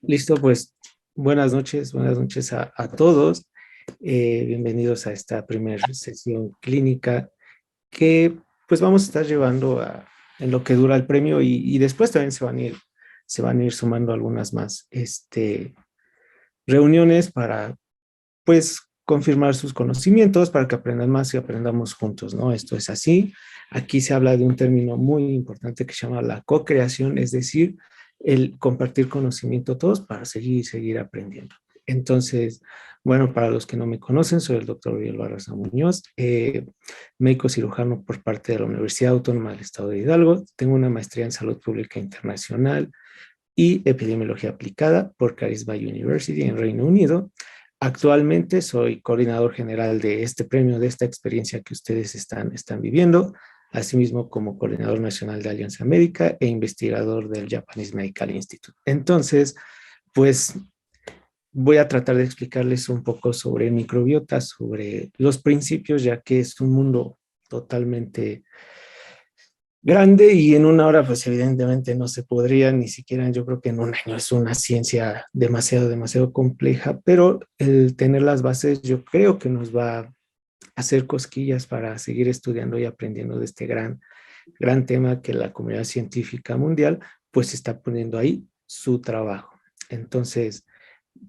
Listo, pues buenas noches a todos. Bienvenidos a esta primera sesión clínica que pues vamos a estar llevando en lo que dura el premio y después también se van a ir sumando algunas más reuniones para pues confirmar sus conocimientos, para que aprendan más y aprendamos juntos, ¿no? Esto es así. Aquí se habla de un término muy importante que se llama la co-creación, es decir, el compartir conocimiento todos para seguir aprendiendo. Entonces, bueno, para los que no me conocen, soy el doctor Uriel Barraza Muñoz, médico cirujano por parte de la Universidad Autónoma del Estado de Hidalgo. Tengo una maestría en salud pública internacional y epidemiología aplicada por Carisma University en Reino Unido. Actualmente soy coordinador general de este premio, de esta experiencia que ustedes están viviendo, asimismo como coordinador nacional de Alianza Médica e investigador del Japanese Medical Institute. Entonces, pues voy a tratar de explicarles un poco sobre el microbiota, sobre los principios, ya que es un mundo totalmente grande y en una hora pues evidentemente no se podría, ni siquiera yo creo que en un año es una ciencia demasiado compleja, pero el tener las bases yo creo que nos va a hacer cosquillas para seguir estudiando y aprendiendo de este gran tema que la comunidad científica mundial pues está poniendo ahí su trabajo. Entonces,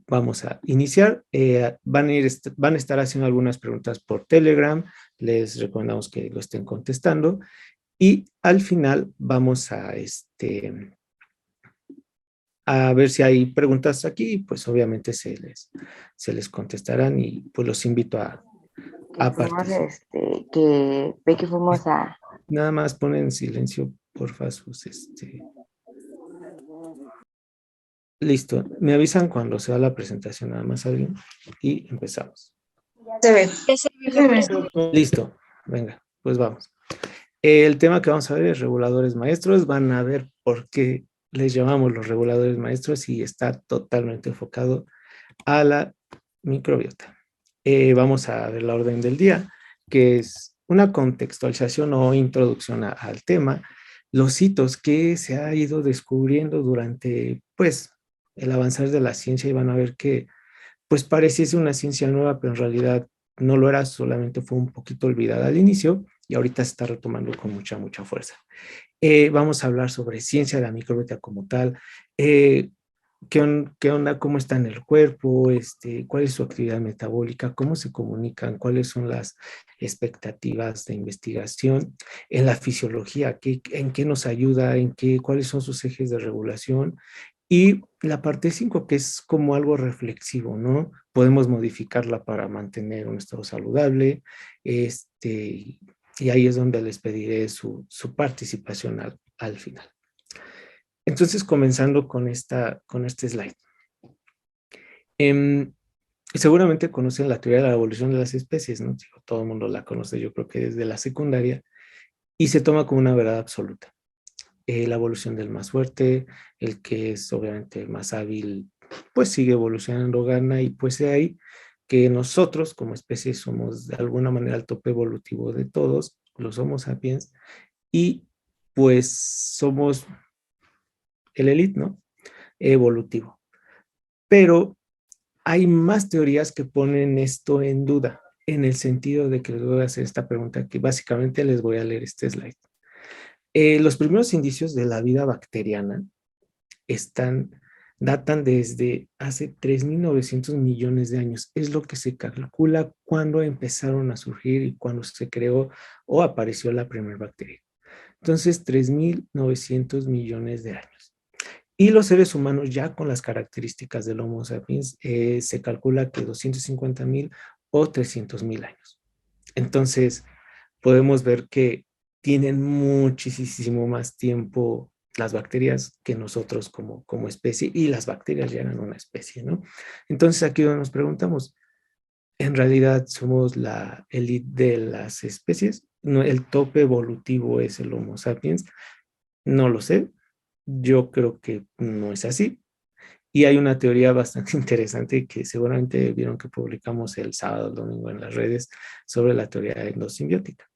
vamos a iniciar. Van a estar haciendo algunas preguntas por Telegram. Les recomendamos que lo estén contestando. Y al final vamos a ver si hay preguntas aquí, pues obviamente se les contestarán y pues los invito Que a fuimos, participar. que ve que fuimos a... Nada más ponen en silencio, porfa, listo, me avisan cuando sea la presentación, nada más alguien, y empezamos. Se ve. Se ve. Listo, venga, pues vamos. El tema que vamos a ver es reguladores maestros. Van a ver por qué les llamamos los reguladores maestros y está totalmente enfocado a la microbiota. Vamos a ver la orden del día, que es una contextualización o introducción al tema, los hitos que se ha ido descubriendo durante, pues, el avanzar de la ciencia y van a ver que, pues, pareciese una ciencia nueva, pero en realidad no lo era, solamente fue un poquito olvidada al inicio y ahorita se está retomando con mucha fuerza. Vamos a hablar sobre ciencia de la microbiota como tal, eh, qué onda, cómo está en el cuerpo, cuál es su actividad metabólica, cómo se comunican, cuáles son las expectativas de investigación en la fisiología, en qué nos ayuda, cuáles son sus ejes de regulación. Y la parte 5 que es como algo reflexivo, ¿no? Podemos modificarla para mantener un estado saludable, y ahí es donde les pediré su participación al final. Entonces, comenzando con este slide. Em, Seguramente conocen la teoría de la evolución de las especies, ¿no? Digo, todo el mundo la conoce, yo creo que desde la secundaria, y se toma como una verdad absoluta. La evolución del más fuerte, el que es obviamente más hábil, pues sigue evolucionando, gana, y pues de ahí que nosotros como especie somos de alguna manera el tope evolutivo de todos, los Homo sapiens, y pues somos el elite, ¿no? Evolutivo. Pero hay más teorías que ponen esto en duda, en el sentido de que les voy a hacer esta pregunta, que básicamente les voy a leer este slide. Los primeros indicios de la vida bacteriana datan desde hace 3.900 millones de años. Es lo que se calcula cuando empezaron a surgir y cuando se creó o apareció la primera bacteria. Entonces, 3.900 millones de años. Y los seres humanos ya con las características del Homo sapiens se calcula que 250.000 o 300.000 años. Entonces podemos ver que tienen muchísimo más tiempo las bacterias que nosotros como especie, y las bacterias ya eran una especie, ¿no? Entonces aquí donde nos preguntamos, ¿en realidad somos la élite de las especies? No, el tope evolutivo es el Homo sapiens. No lo sé, yo creo que no es así. Y hay una teoría bastante interesante que seguramente vieron que publicamos el sábado, el domingo en las redes sobre la teoría endosimbiótica,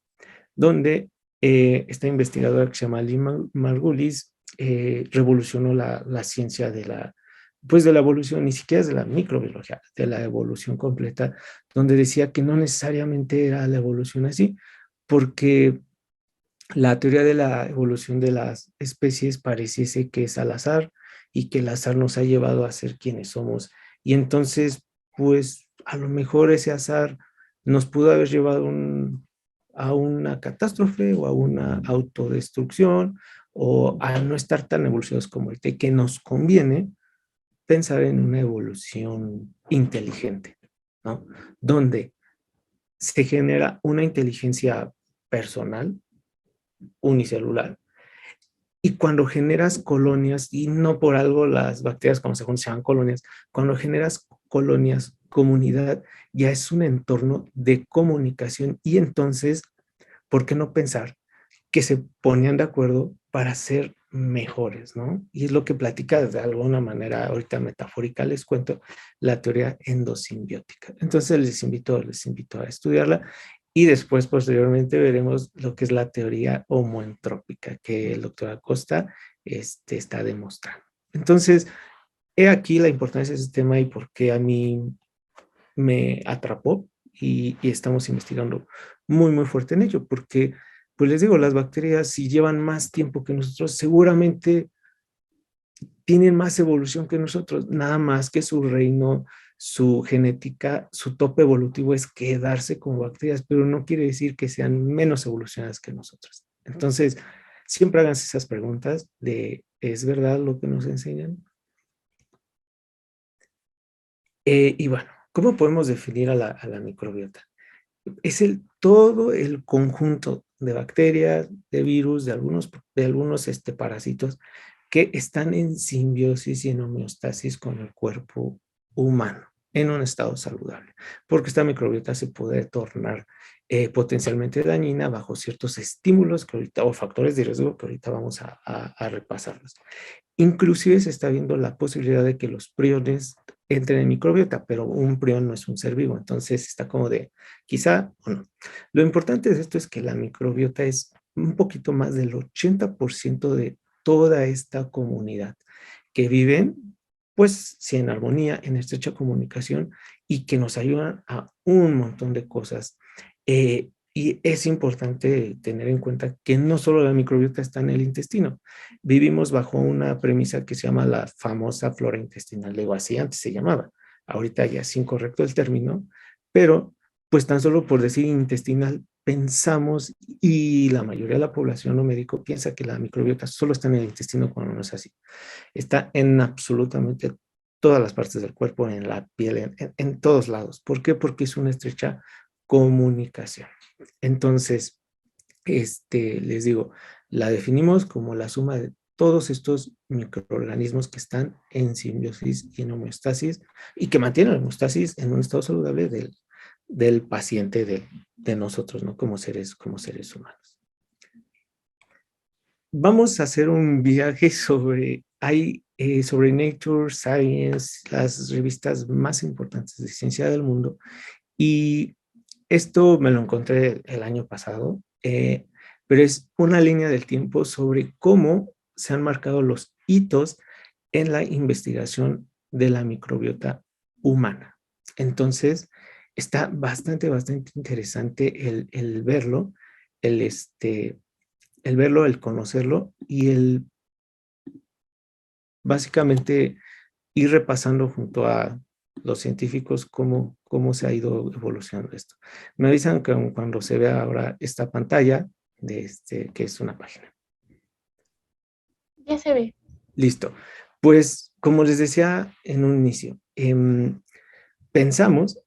donde esta investigadora que se llama Lynn Margulis revolucionó la ciencia pues de la evolución, ni siquiera es de la microbiología, de la evolución completa, donde decía que no necesariamente era la evolución así, porque la teoría de la evolución de las especies pareciese que es al azar y que el azar nos ha llevado a ser quienes somos. Y entonces, pues a lo mejor ese azar nos pudo haber llevado a una catástrofe o a una autodestrucción o a no estar tan evolucionados como el que nos conviene pensar en una evolución inteligente, ¿no? Donde se genera una inteligencia personal, unicelular, y cuando generas colonias, y no por algo las bacterias como se llaman colonias, cuando generas colonias, comunidad, ya es un entorno de comunicación y entonces, ¿por qué no pensar que se ponían de acuerdo para ser mejores, ¿no? Y es lo que platica de alguna manera, ahorita metafórica, les cuento la teoría endosimbiótica. Entonces les invito a estudiarla y después, posteriormente, veremos lo que es la teoría homoentrópica que el doctor Acosta está demostrando. Entonces, he aquí la importancia de ese tema y por qué a mí me atrapó y estamos investigando muy, muy fuerte en ello, porque, pues les digo, las bacterias, si llevan más tiempo que nosotros, seguramente tienen más evolución que nosotros, nada más que su reino, su genética, su tope evolutivo es quedarse como bacterias, pero no quiere decir que sean menos evolucionadas que nosotros. Entonces, siempre hagan esas preguntas de, ¿es verdad lo que nos enseñan? Y bueno, ¿cómo podemos definir a la microbiota? Es todo el conjunto de bacterias, de virus, de algunos parásitos que están en simbiosis y en homeostasis con el cuerpo humano en un estado saludable, porque esta microbiota se puede tornar potencialmente dañina bajo ciertos estímulos que ahorita, o factores de riesgo que ahorita vamos a repasarlos. Inclusive se está viendo la posibilidad de que los priones entren en microbiota, pero un prión no es un ser vivo, entonces está como de quizá o no. Lo importante de esto es que la microbiota es un poquito más del 80% de toda esta comunidad que viven, pues, sí, en armonía, en estrecha comunicación y que nos ayudan a un montón de cosas. Y es importante tener en cuenta que no solo la microbiota está en el intestino, vivimos bajo una premisa que se llama la famosa flora intestinal. Digo, así antes se llamaba, ahorita ya es incorrecto el término, pero pues tan solo por decir intestinal pensamos y la mayoría de la población no médico piensa que la microbiota solo está en el intestino cuando no es así. Está en absolutamente todas las partes del cuerpo, en la piel, en todos lados. ¿Por qué? Porque es una estrecha comunicación. Entonces, les digo, la definimos como la suma de todos estos microorganismos que están en simbiosis y en homeostasis y que mantienen la homeostasis en un estado saludable del paciente, de nosotros, ¿no? Como seres humanos. Vamos a hacer un viaje sobre Nature, Science, las revistas más importantes de ciencia del mundo. Y esto me lo encontré el año pasado, pero es una línea del tiempo sobre cómo se han marcado los hitos en la investigación de la microbiota humana. Entonces, está bastante, bastante interesante el verlo, el, este, el verlo, el conocerlo y el básicamente ir repasando junto a los científicos cómo se ha ido evolucionando esto. Me avisan que cuando se vea ahora esta pantalla de que es una página. Ya se ve. Listo. Pues como les decía en un inicio, pensamos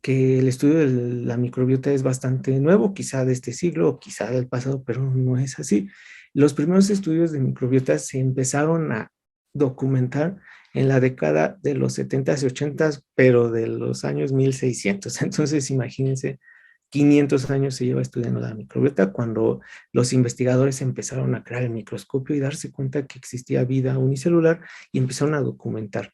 que el estudio de la microbiota es bastante nuevo, quizá de este siglo o quizá del pasado, pero no es así. Los primeros estudios de microbiota se empezaron a documentar en la década de los 70s y 80s, pero de los años 1600. Entonces, imagínense, 500 años se lleva estudiando la microbiota cuando los investigadores empezaron a crear el microscopio y darse cuenta que existía vida unicelular y empezaron a documentar.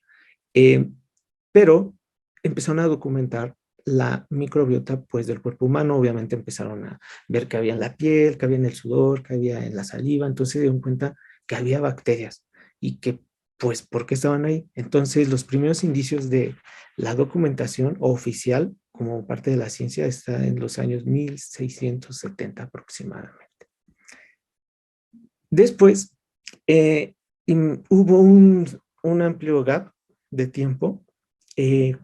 Pero empezaron a documentar la microbiota pues del cuerpo humano. Obviamente empezaron a ver que había en la piel, que había en el sudor, que había en la saliva. Entonces se dieron cuenta que había bacterias y que pues, ¿por qué estaban ahí? Entonces, los primeros indicios de la documentación oficial como parte de la ciencia está en los años 1670 aproximadamente. Después, hubo un amplio gap de tiempo eh,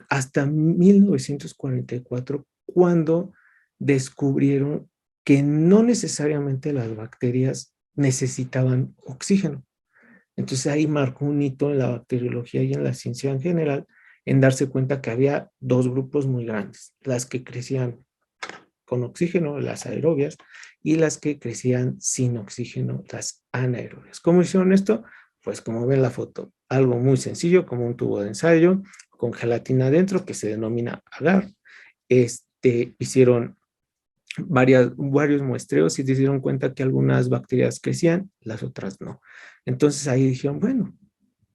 hasta 1944, cuando descubrieron que no necesariamente las bacterias necesitaban oxígeno. Entonces ahí marcó un hito en la bacteriología y en la ciencia en general, en darse cuenta que había dos grupos muy grandes: las que crecían con oxígeno, las aerobias, y las que crecían sin oxígeno, las anaerobias. ¿Cómo hicieron esto? Pues como ven la foto, algo muy sencillo, como un tubo de ensayo con gelatina adentro que se denomina agar. Hicieron varios muestreos y se dieron cuenta que algunas bacterias crecían, las otras no. Entonces ahí dijeron, bueno,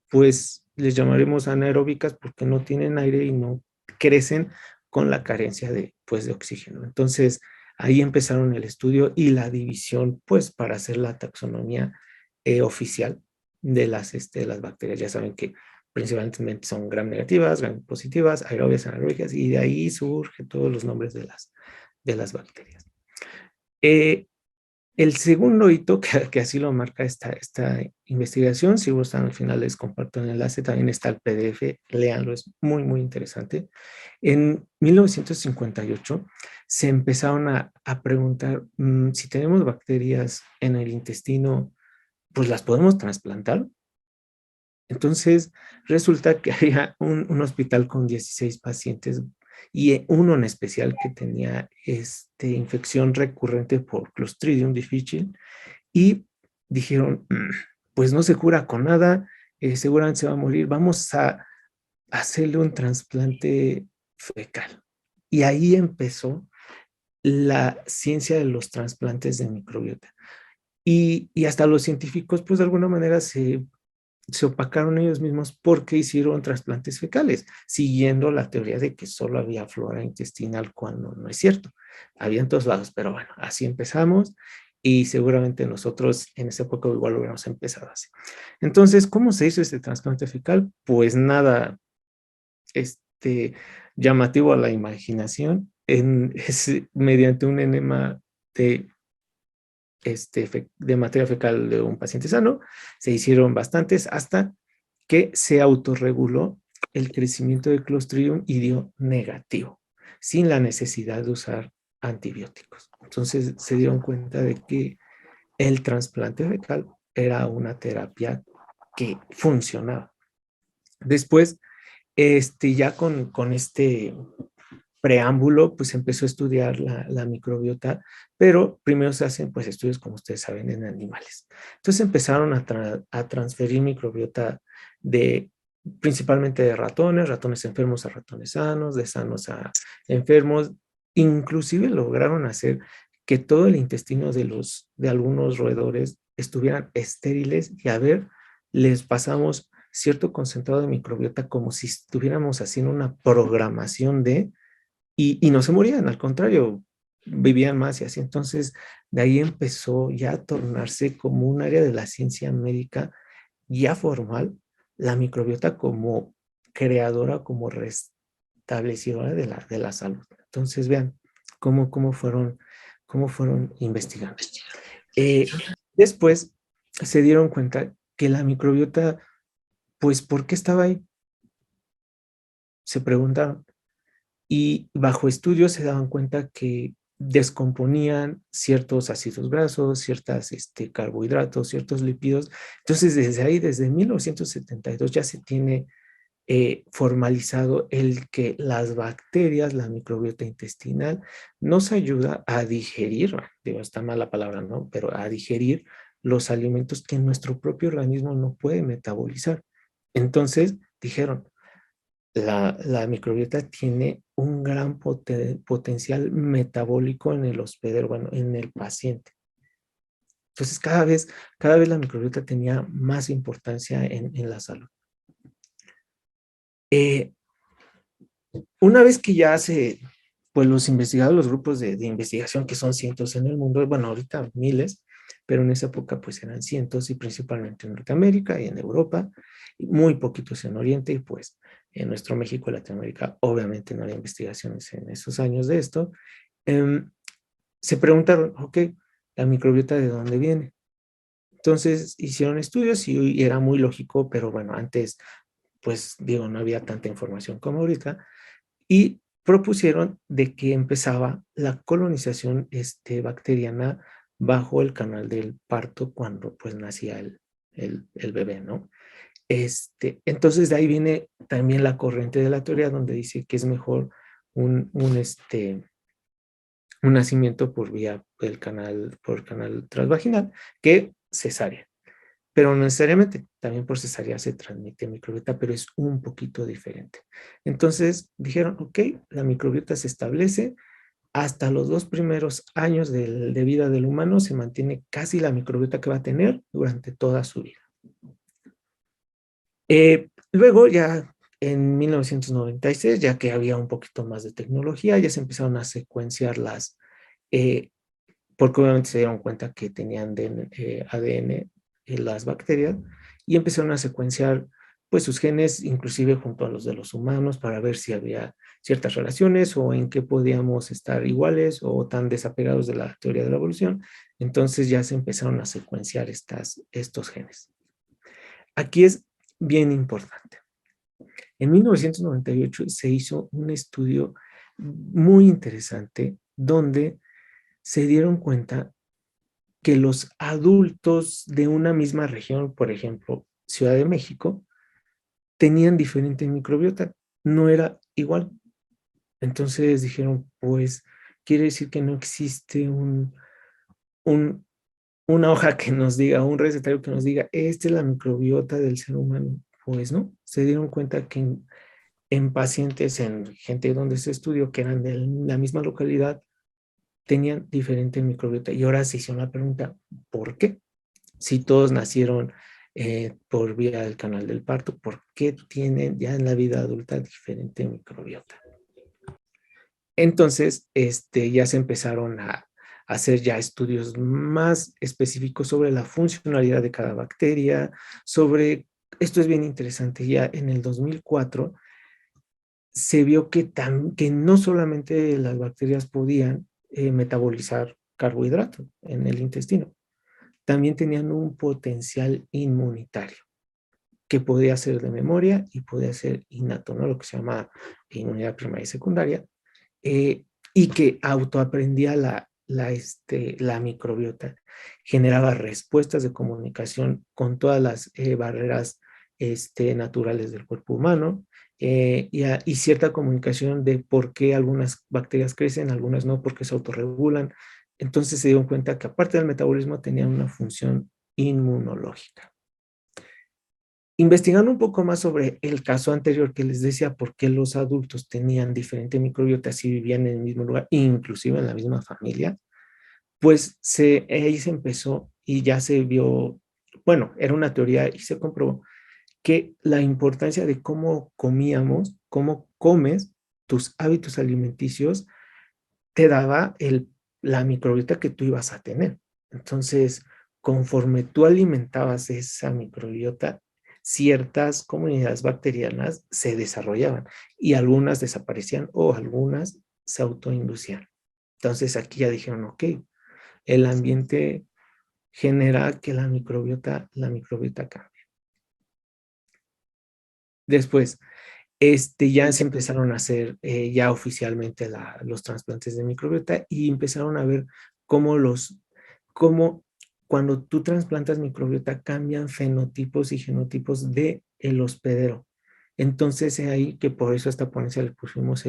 pues les llamaremos anaeróbicas porque no tienen aire y no crecen con la carencia de, pues, de oxígeno. Entonces ahí empezaron el estudio y la división, pues, para hacer la taxonomía oficial de las bacterias. Ya saben que principalmente son gram negativas, gram positivas, aerobias, anaeróbicas, y de ahí surgen todos los nombres de las bacterias. El segundo hito, que así lo marca esta investigación, si gustan al final les comparto el enlace, también está el PDF, léanlo, es muy, muy interesante. En 1958 se empezaron a preguntar si tenemos bacterias en el intestino, pues las podemos trasplantar. Entonces, resulta que había un hospital con 16 pacientes y uno en especial que tenía infección recurrente por Clostridium difficile, y dijeron, pues no se cura con nada, seguramente se va a morir, vamos a hacerle un trasplante fecal. Y ahí empezó la ciencia de los trasplantes de microbiota. Y hasta los científicos, pues de alguna manera se opacaron ellos mismos porque hicieron trasplantes fecales, siguiendo la teoría de que solo había flora intestinal, cuando no es cierto. Había en todos lados, pero bueno, así empezamos y seguramente nosotros en esa época igual lo hubiéramos empezado así. Entonces, ¿cómo se hizo este trasplante fecal? Pues nada llamativo a la imaginación, es mediante un enema de de materia fecal de un paciente sano. Se hicieron bastantes hasta que se autorreguló el crecimiento de Clostridium y dio negativo, sin la necesidad de usar antibióticos. Entonces se dieron cuenta de que el trasplante fecal era una terapia que funcionaba. Después, ya con este preámbulo, pues empezó a estudiar la microbiota, pero primero se hacen, pues, estudios, como ustedes saben, en animales. Entonces empezaron a transferir microbiota principalmente de ratones enfermos a ratones sanos, de sanos a enfermos. Inclusive lograron hacer que todo el intestino de algunos roedores estuvieran estériles, y a ver, les pasamos cierto concentrado de microbiota como si estuviéramos haciendo una programación y no se morían, al contrario, vivían más y así. Entonces, de ahí empezó ya a tornarse como un área de la ciencia médica ya formal, la microbiota como creadora, como restablecedora de la salud. Entonces, vean cómo fueron investigando. Eh, Después se dieron cuenta que la microbiota, pues, ¿por qué estaba ahí? Se preguntaron. Y bajo estudios se daban cuenta que descomponían ciertos ácidos grasos, ciertos carbohidratos, ciertos lípidos. Entonces, desde ahí, desde 1972, ya se tiene formalizado el que las bacterias, la microbiota intestinal, nos ayuda a digerir, digo, está mal la palabra, ¿no? Pero a digerir los alimentos que nuestro propio organismo no puede metabolizar. Entonces, dijeron, la microbiota tiene un gran potencial metabólico en el hospedero, bueno, en el paciente. Entonces, cada vez la microbiota tenía más importancia en la salud. Una vez que ya pues los investigadores, los grupos de investigación, que son cientos en el mundo, bueno, ahorita miles, pero en esa época pues eran cientos y principalmente en Norteamérica y en Europa, y muy poquitos en Oriente y pues en nuestro México y Latinoamérica obviamente no había investigaciones en esos años de esto. Em, Se preguntaron, ok, ¿la microbiota de dónde viene? Entonces hicieron estudios y era muy lógico, pero bueno, antes pues digo, no había tanta información como ahorita, y propusieron de que empezaba la colonización bacteriana bajo el canal del parto cuando pues nacía el bebé, ¿no? Entonces de ahí viene también la corriente de la teoría donde dice que es mejor un nacimiento por vía del canal, por canal transvaginal que cesárea. Pero no necesariamente, también por cesárea se transmite microbiota, pero es un poquito diferente. Entonces dijeron, ok, la microbiota se establece, hasta los 2 primeros años de vida del humano se mantiene casi la microbiota que va a tener durante toda su vida. Luego ya en 1996, ya que había un poquito más de tecnología, ya se empezaron a secuenciar eh, porque obviamente se dieron cuenta que tenían ADN las bacterias y empezaron a secuenciar pues sus genes, inclusive junto a los de los humanos, para ver si había ciertas relaciones o en qué podíamos estar iguales o tan desapegados de la teoría de la evolución. Entonces ya se empezaron a secuenciar estos genes. Aquí es bien importante. En 1998 se hizo un estudio muy interesante donde se dieron cuenta que los adultos de una misma región, por ejemplo, Ciudad de México, tenían diferente microbiota, no era igual. Entonces dijeron, pues quiere decir que no existe un, una hoja que nos diga, un recetario que nos diga, esta es la microbiota del ser humano. Pues no, se dieron cuenta que en pacientes, en gente donde se estudió, que eran de la misma localidad, tenían diferente microbiota. Y ahora se hicieron la pregunta, ¿por qué? Si todos nacieron por vía del canal del parto, ¿por qué tienen ya en la vida adulta diferente microbiota? Entonces, ya se empezaron a hacer ya estudios más específicos sobre la funcionalidad de cada bacteria, esto es bien interesante, ya en el 2004 se vio que no solamente las bacterias podían metabolizar carbohidratos en el intestino, también tenían un potencial inmunitario que podía ser de memoria y podía ser innato, ¿no? Lo que se llama inmunidad primaria y secundaria, eh, y que autoaprendía la microbiota, generaba respuestas de comunicación con todas las barreras naturales del cuerpo humano, y cierta comunicación de por qué algunas bacterias crecen, algunas no, porque se autorregulan. Entonces se dieron cuenta que aparte del metabolismo tenían una función inmunológica. Investigando un poco más sobre el caso anterior que les decía por qué los adultos tenían diferente microbiota si vivían en el mismo lugar, inclusive en la misma familia, pues ahí se empezó y ya se vio, bueno, era una teoría y se comprobó que la importancia de cómo comíamos, cómo comes, tus hábitos alimenticios, te daba la microbiota que tú ibas a tener. Entonces, conforme tú alimentabas esa microbiota, ciertas comunidades bacterianas se desarrollaban y algunas desaparecían o algunas se autoinducían. Entonces aquí ya dijeron, ok, el ambiente genera que la microbiota cambie. Después, ya se empezaron a hacer ya oficialmente los trasplantes de microbiota y empezaron a ver cómo cómo cuando tú trasplantas microbiota cambian fenotipos y genotipos de el hospedero. Entonces es ahí que por eso a esta ponencia le pusimos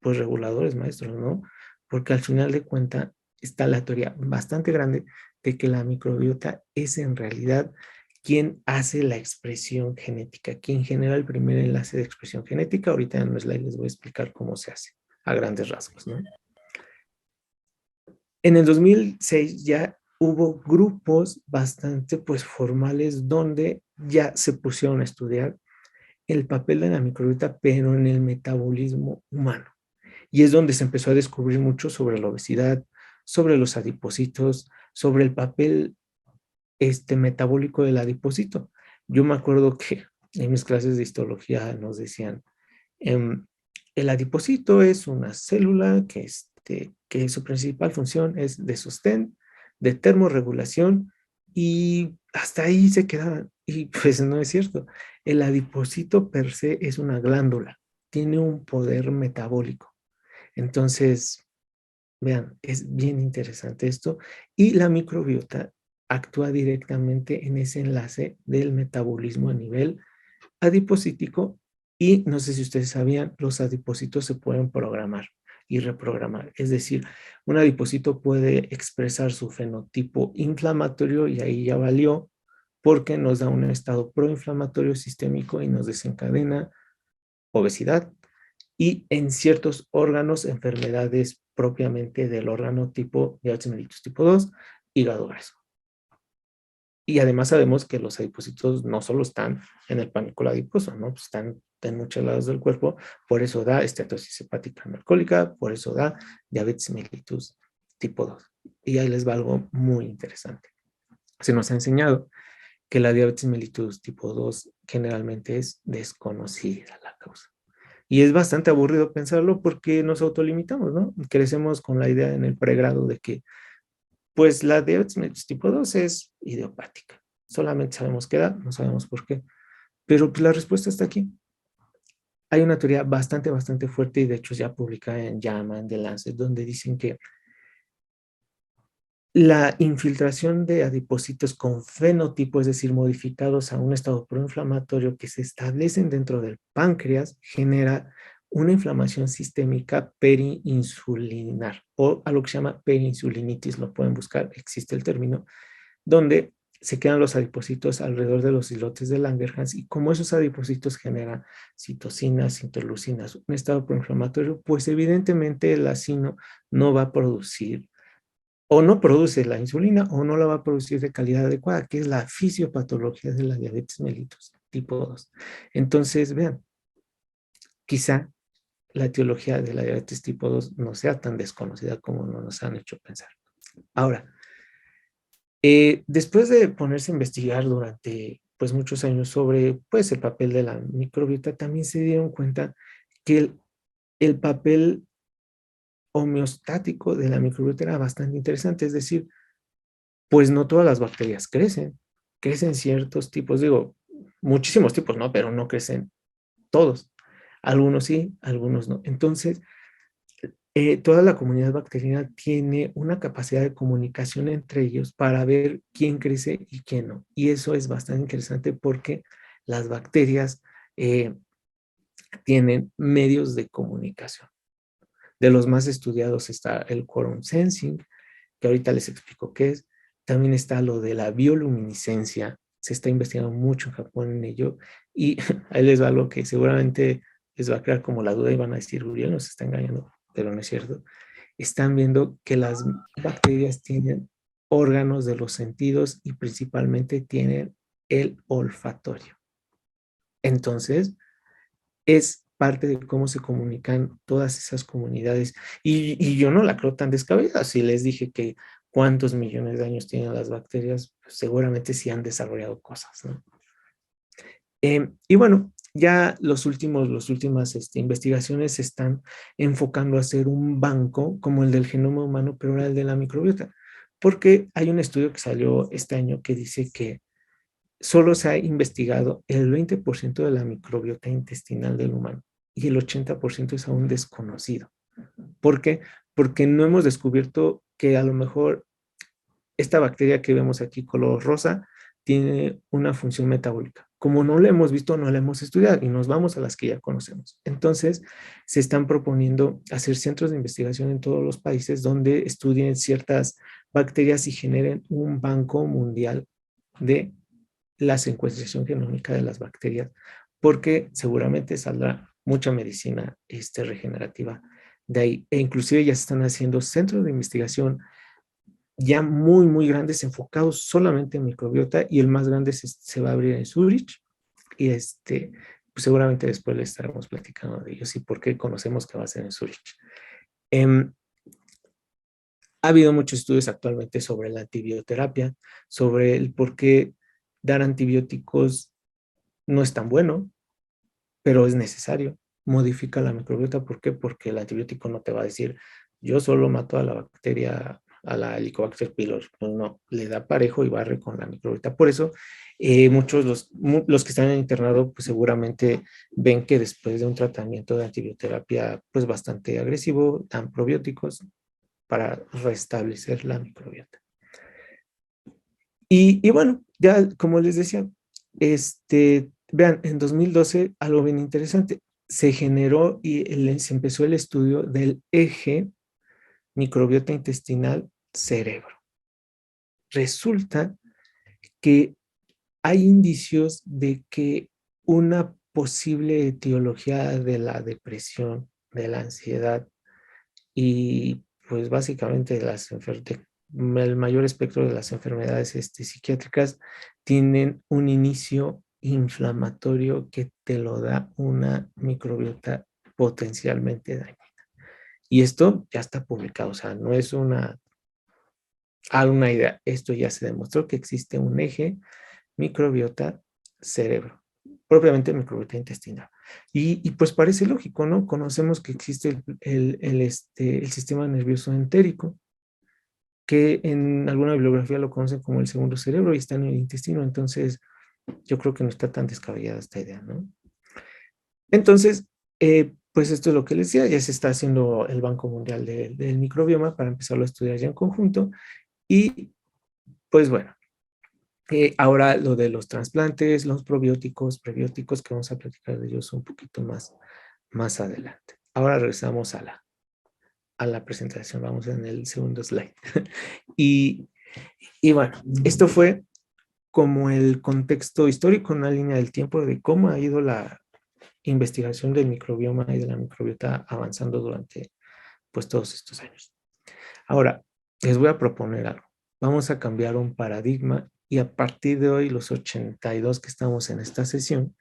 pues reguladores maestros, ¿no? Porque al final de cuentas está la teoría bastante grande de que la microbiota es en realidad quien hace la expresión genética, quien genera el primer enlace de expresión genética. Ahorita en un slide les voy a explicar cómo se hace a grandes rasgos, ¿no? En el 2006 ya hubo grupos bastante pues formales donde ya se pusieron a estudiar el papel de la microbiota, pero en el metabolismo humano. Y es donde se empezó a descubrir mucho sobre la obesidad, sobre los adipocitos, sobre el papel metabólico del adipocito. Yo me acuerdo que en mis clases de histología nos decían, em, el adipocito es una célula que su principal función es de sostén, de termorregulación, y hasta ahí se quedaban. Y pues no es cierto. El adipocito per se es una glándula, tiene un poder metabólico. Entonces, vean, es bien interesante esto. Y la microbiota actúa directamente en ese enlace del metabolismo a nivel adipocítico, y no sé si ustedes sabían, los adipocitos se pueden programar y reprogramar. Es decir, un adipocito puede expresar su fenotipo inflamatorio y ahí ya valió, porque nos da un estado proinflamatorio sistémico y nos desencadena obesidad, y en ciertos órganos enfermedades propiamente del órgano tipo diabetes mellitus tipo 2, hígado graso. Y además sabemos que los adipocitos no solo están en el panículo adiposo, ¿no? Pues están en muchos lados del cuerpo, por eso da esteatosis hepática no alcohólica, por eso da diabetes mellitus tipo 2. Y ahí les va algo muy interesante. Se nos ha enseñado que la diabetes mellitus tipo 2 generalmente es desconocida la causa. Y es bastante aburrido pensarlo porque nos autolimitamos, ¿no? Crecemos con la idea en el pregrado de que pues la diabetes mellitus tipo 2 es idiopática. Solamente sabemos qué da, no sabemos por qué. Pero pues la respuesta está aquí. Hay una teoría bastante fuerte, y de hecho ya publicada en JAMA, en The Lancet, donde dicen que la infiltración de adipocitos con fenotipo, es decir, modificados a un estado proinflamatorio que se establecen dentro del páncreas, genera una inflamación sistémica periinsulinar, o a lo que se llama perinsulinitis, lo pueden buscar, existe el término, donde se quedan los adipocitos alrededor de los islotes de Langerhans, y como esos adipocitos generan citocinas, interleucinas, un estado proinflamatorio, pues evidentemente el acino no va a producir, o no produce la insulina, o no la va a producir de calidad adecuada, que es la fisiopatología de la diabetes mellitus tipo 2. Entonces, vean, quizá la etiología de la diabetes tipo 2 no sea tan desconocida como nos han hecho pensar. Ahora, después de ponerse a investigar durante pues muchos años sobre pues el papel de la microbiota, también se dieron cuenta que el papel homeostático de la microbiota era bastante interesante. Es decir, pues no todas las bacterias crecen ciertos tipos, digo, muchísimos tipos, ¿no? Pero no crecen todos. Algunos sí, algunos no. Entonces, toda la comunidad bacteriana tiene una capacidad de comunicación entre ellos para ver quién crece y quién no. Y eso es bastante interesante porque las bacterias eh, tienen medios de comunicación. De los más estudiados está el quorum sensing, que ahorita les explico qué es. También está lo de la bioluminiscencia. Se está investigando mucho en Japón en ello. Y ahí les va algo que seguramente les va a crear como la duda y van a decir, Uriel nos está engañando, pero no es cierto. Están viendo que las bacterias tienen órganos de los sentidos y principalmente tienen el olfatorio. Entonces, es parte de cómo se comunican todas esas comunidades. Y yo no la creo tan descabellada. Si les dije que cuántos millones de años tienen las bacterias, pues seguramente sí han desarrollado cosas, ¿no? Y bueno, ya las últimas investigaciones se están enfocando a hacer un banco como el del genoma humano, pero ahora el de la microbiota, porque hay un estudio que salió este año que dice que solo se ha investigado el 20% de la microbiota intestinal del humano y el 80% es aún desconocido. ¿Por qué? Porque no hemos descubierto que a lo mejor esta bacteria que vemos aquí color rosa tiene una función metabólica. Como no la hemos visto, no la hemos estudiado y nos vamos a las que ya conocemos. Entonces, se están proponiendo hacer centros de investigación en todos los países donde estudien ciertas bacterias y generen un banco mundial de la secuenciación genómica de las bacterias, porque seguramente saldrá mucha medicina regenerativa de ahí. E inclusive ya se están haciendo centros de investigación ya muy grandes enfocados solamente en microbiota, y el más grande se va a abrir en Zurich, y pues seguramente después le estaremos platicando de ellos y por qué conocemos que va a ser en Zurich. Ha habido muchos estudios actualmente sobre la antibioterapia, sobre el por qué dar antibióticos no es tan bueno, pero es necesario. Modifica la microbiota. ¿Por qué? Porque el antibiótico no te va a decir, yo solo mato a la bacteria, a la Helicobacter pylori. Pues no, le da parejo y barre con la microbiota. Por eso, muchos los que están en internado, pues seguramente ven que después de un tratamiento de antibioterapia, pues bastante agresivo, dan probióticos para restablecer la microbiota. Y bueno, ya como les decía, vean, en 2012 algo bien interesante, se generó y se empezó el estudio del eje microbiota intestinal cerebro. Resulta que hay indicios de que una posible etiología de la depresión, de la ansiedad y pues básicamente el mayor espectro de las enfermedades psiquiátricas tienen un inicio inflamatorio que te lo da una microbiota potencialmente dañina. Y esto ya está publicado, o sea, no es una idea, esto ya se demostró que existe un eje microbiota cerebro, propiamente microbiota intestinal. Y pues parece lógico, ¿no? Conocemos que existe el sistema nervioso entérico, que en alguna bibliografía lo conocen como el segundo cerebro y está en el intestino, entonces yo creo que no está tan descabellada esta idea, ¿no? Entonces, pues esto es lo que les decía, ya se está haciendo el Banco Mundial del Microbioma para empezarlo a estudiar ya en conjunto y pues bueno, ahora lo de los trasplantes, los probióticos, prebióticos, que vamos a platicar de ellos un poquito más adelante. Ahora regresamos a la presentación, vamos en el segundo slide. y, y bueno, esto fue como el contexto histórico, una línea del tiempo de cómo ha ido la investigación del microbioma y de la microbiota avanzando durante pues todos estos años. Ahora, les voy a proponer algo. Vamos a cambiar un paradigma y a partir de hoy, los 82 que estamos en esta sesión,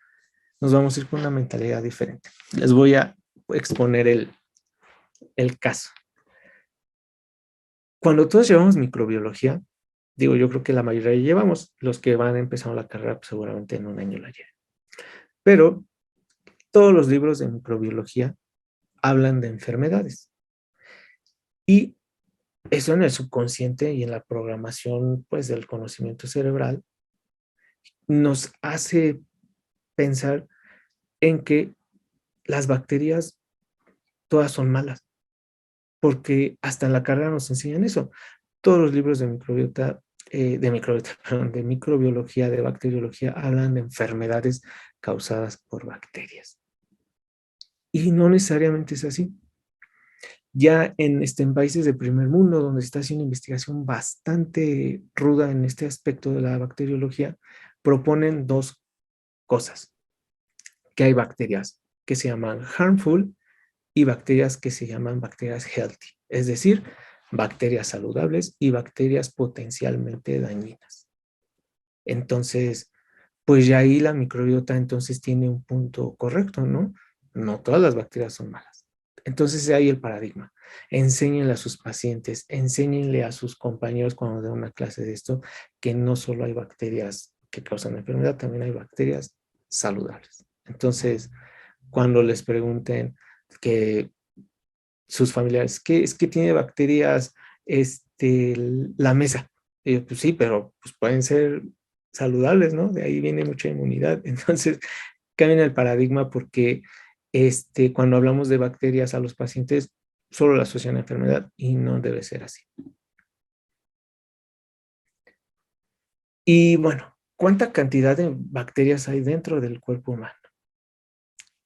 nos vamos a ir con una mentalidad diferente. Les voy a exponer el caso. Cuando todos llevamos microbiología, digo, yo creo que la mayoría llevamos, los que van empezando la carrera, pues seguramente en un año la llevan. Pero todos los libros de microbiología hablan de enfermedades. Y eso en el subconsciente y en la programación, pues, del conocimiento cerebral, nos hace pensar en que las bacterias todas son malas, porque hasta en la carrera nos enseñan eso. Todos los libros de microbiota, perdón, de microbiología, de bacteriología, hablan de enfermedades causadas por bacterias. Y no necesariamente es así. Ya en países de primer mundo, donde se está haciendo investigación bastante ruda en este aspecto de la bacteriología, proponen dos cosas, que hay bacterias que se llaman harmful y bacterias que se llaman bacterias healthy, es decir, bacterias saludables y bacterias potencialmente dañinas. Entonces, pues ya ahí la microbiota entonces tiene un punto correcto, ¿no? No todas las bacterias son malas. Entonces ahí el paradigma. Enséñenle a sus pacientes, enséñenle a sus compañeros cuando den una clase de esto, que no solo hay bacterias que causan enfermedad, también hay bacterias saludables. Entonces, cuando les pregunten que sus familiares, ¿qué es que tiene bacterias la mesa? Y yo, pues sí, pero pues pueden ser saludables, ¿no? De ahí viene mucha inmunidad. Entonces, cambian el paradigma porque cuando hablamos de bacterias a los pacientes, solo la asocian a enfermedad y no debe ser así. Y bueno, ¿cuánta cantidad de bacterias hay dentro del cuerpo humano?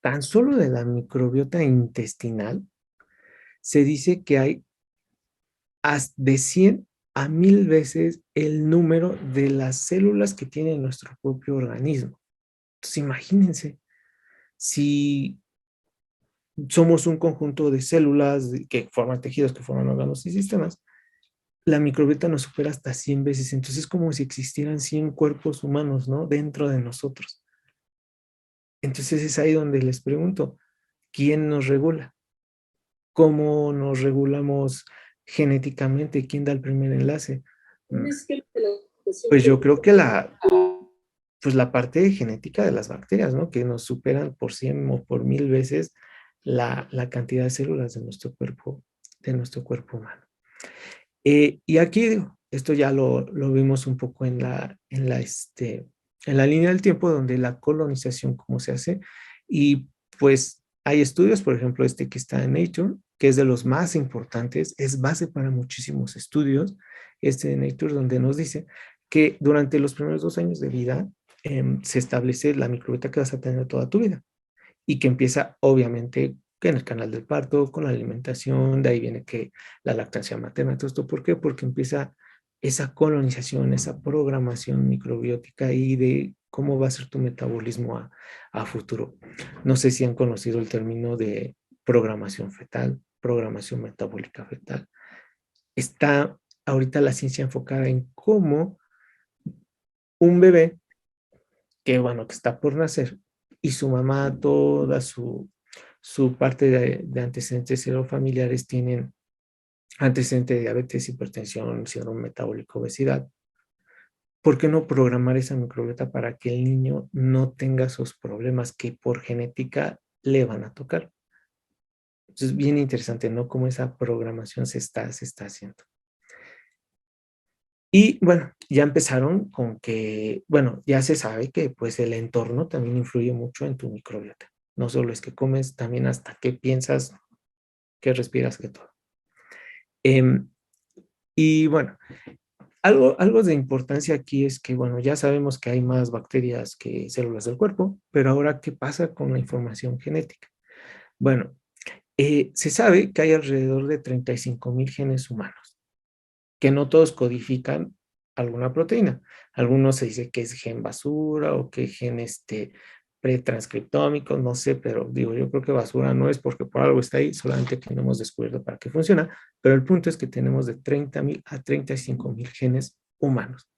Tan solo de la microbiota intestinal se dice que hay de 100 a 1000 veces el número de las células que tiene nuestro propio organismo. Entonces, imagínense, si somos un conjunto de células que forman tejidos, que forman órganos y sistemas, la microbiota nos supera hasta 100 veces. Entonces, es como si existieran 100 cuerpos humanos, ¿no? Dentro de nosotros. Entonces, es ahí donde les pregunto, ¿quién nos regula? ¿Cómo nos regulamos genéticamente, ¿quién da el primer enlace? Pues yo creo que pues la parte genética de las bacterias, ¿no? Que nos superan por 100 o por 1000 veces la cantidad de células de nuestro cuerpo humano. Y aquí, digo, esto ya lo vimos un poco en la línea del tiempo donde la colonización, cómo se hace, y pues hay estudios, por ejemplo, este que está en Nature, que es de los más importantes, es base para muchísimos estudios, este de Nature, donde nos dice que durante los primeros 2 años de vida se establece la microbiota que vas a tener toda tu vida y que empieza obviamente que en el canal del parto, con la alimentación, de ahí viene que la lactancia materna, todo esto, ¿por qué? Porque empieza esa colonización, esa programación microbiótica y de cómo va a ser tu metabolismo a futuro. No sé si han conocido el término de programación fetal, programación metabólica fetal. Está ahorita la ciencia enfocada en cómo un bebé que, bueno, que está por nacer y su mamá, toda su parte de antecedentes familiares tienen antecedentes de diabetes, hipertensión, síndrome metabólico, obesidad. ¿Por qué no programar esa microbiota para que el niño no tenga esos problemas que por genética le van a tocar? Entonces, es bien interesante, ¿no? Cómo esa programación se está haciendo. Y bueno, ya empezaron con que, bueno, ya se sabe que pues el entorno también influye mucho en tu microbiota. No solo es que comes, también hasta qué piensas, qué respiras, que todo. Em, y bueno, algo de importancia aquí es que, bueno, ya sabemos que hay más bacterias que células del cuerpo, pero ahora, ¿qué pasa con la información genética? Bueno, se sabe que hay alrededor de 35,000 genes humanos, que no todos codifican alguna proteína. Algunos se dice que es gen basura o que gen pretranscriptómico, no sé, pero digo, yo creo que basura no es porque por algo está ahí, solamente que no hemos descubierto para qué funciona, pero el punto es que tenemos de 30,000 a 35,000 genes humanos.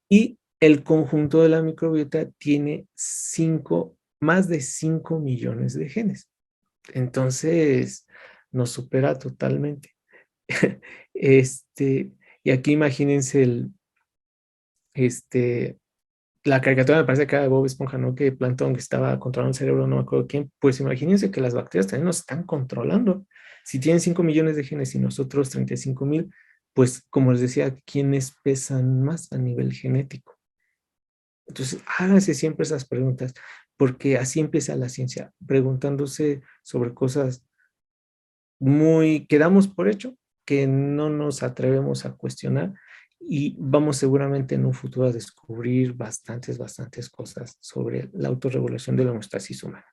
Y el conjunto de la microbiota tiene más de 5 millones de genes. Entonces, nos supera totalmente. Este, y aquí imagínense este, la caricatura me parece que era de Bob Esponja, ¿no? Que Plankton que estaba controlando el cerebro, no me acuerdo quién. Pues imagínense que las bacterias también nos están controlando. Si tienen 5 millones de genes y nosotros 35,000, pues como les decía, ¿quiénes pesan más a nivel genético? Entonces, háganse siempre esas preguntas, porque así empieza la ciencia, preguntándose sobre cosas que damos por hecho, que no nos atrevemos a cuestionar y vamos seguramente en un futuro a descubrir bastantes cosas sobre la autorregulación de la homeostasis humana.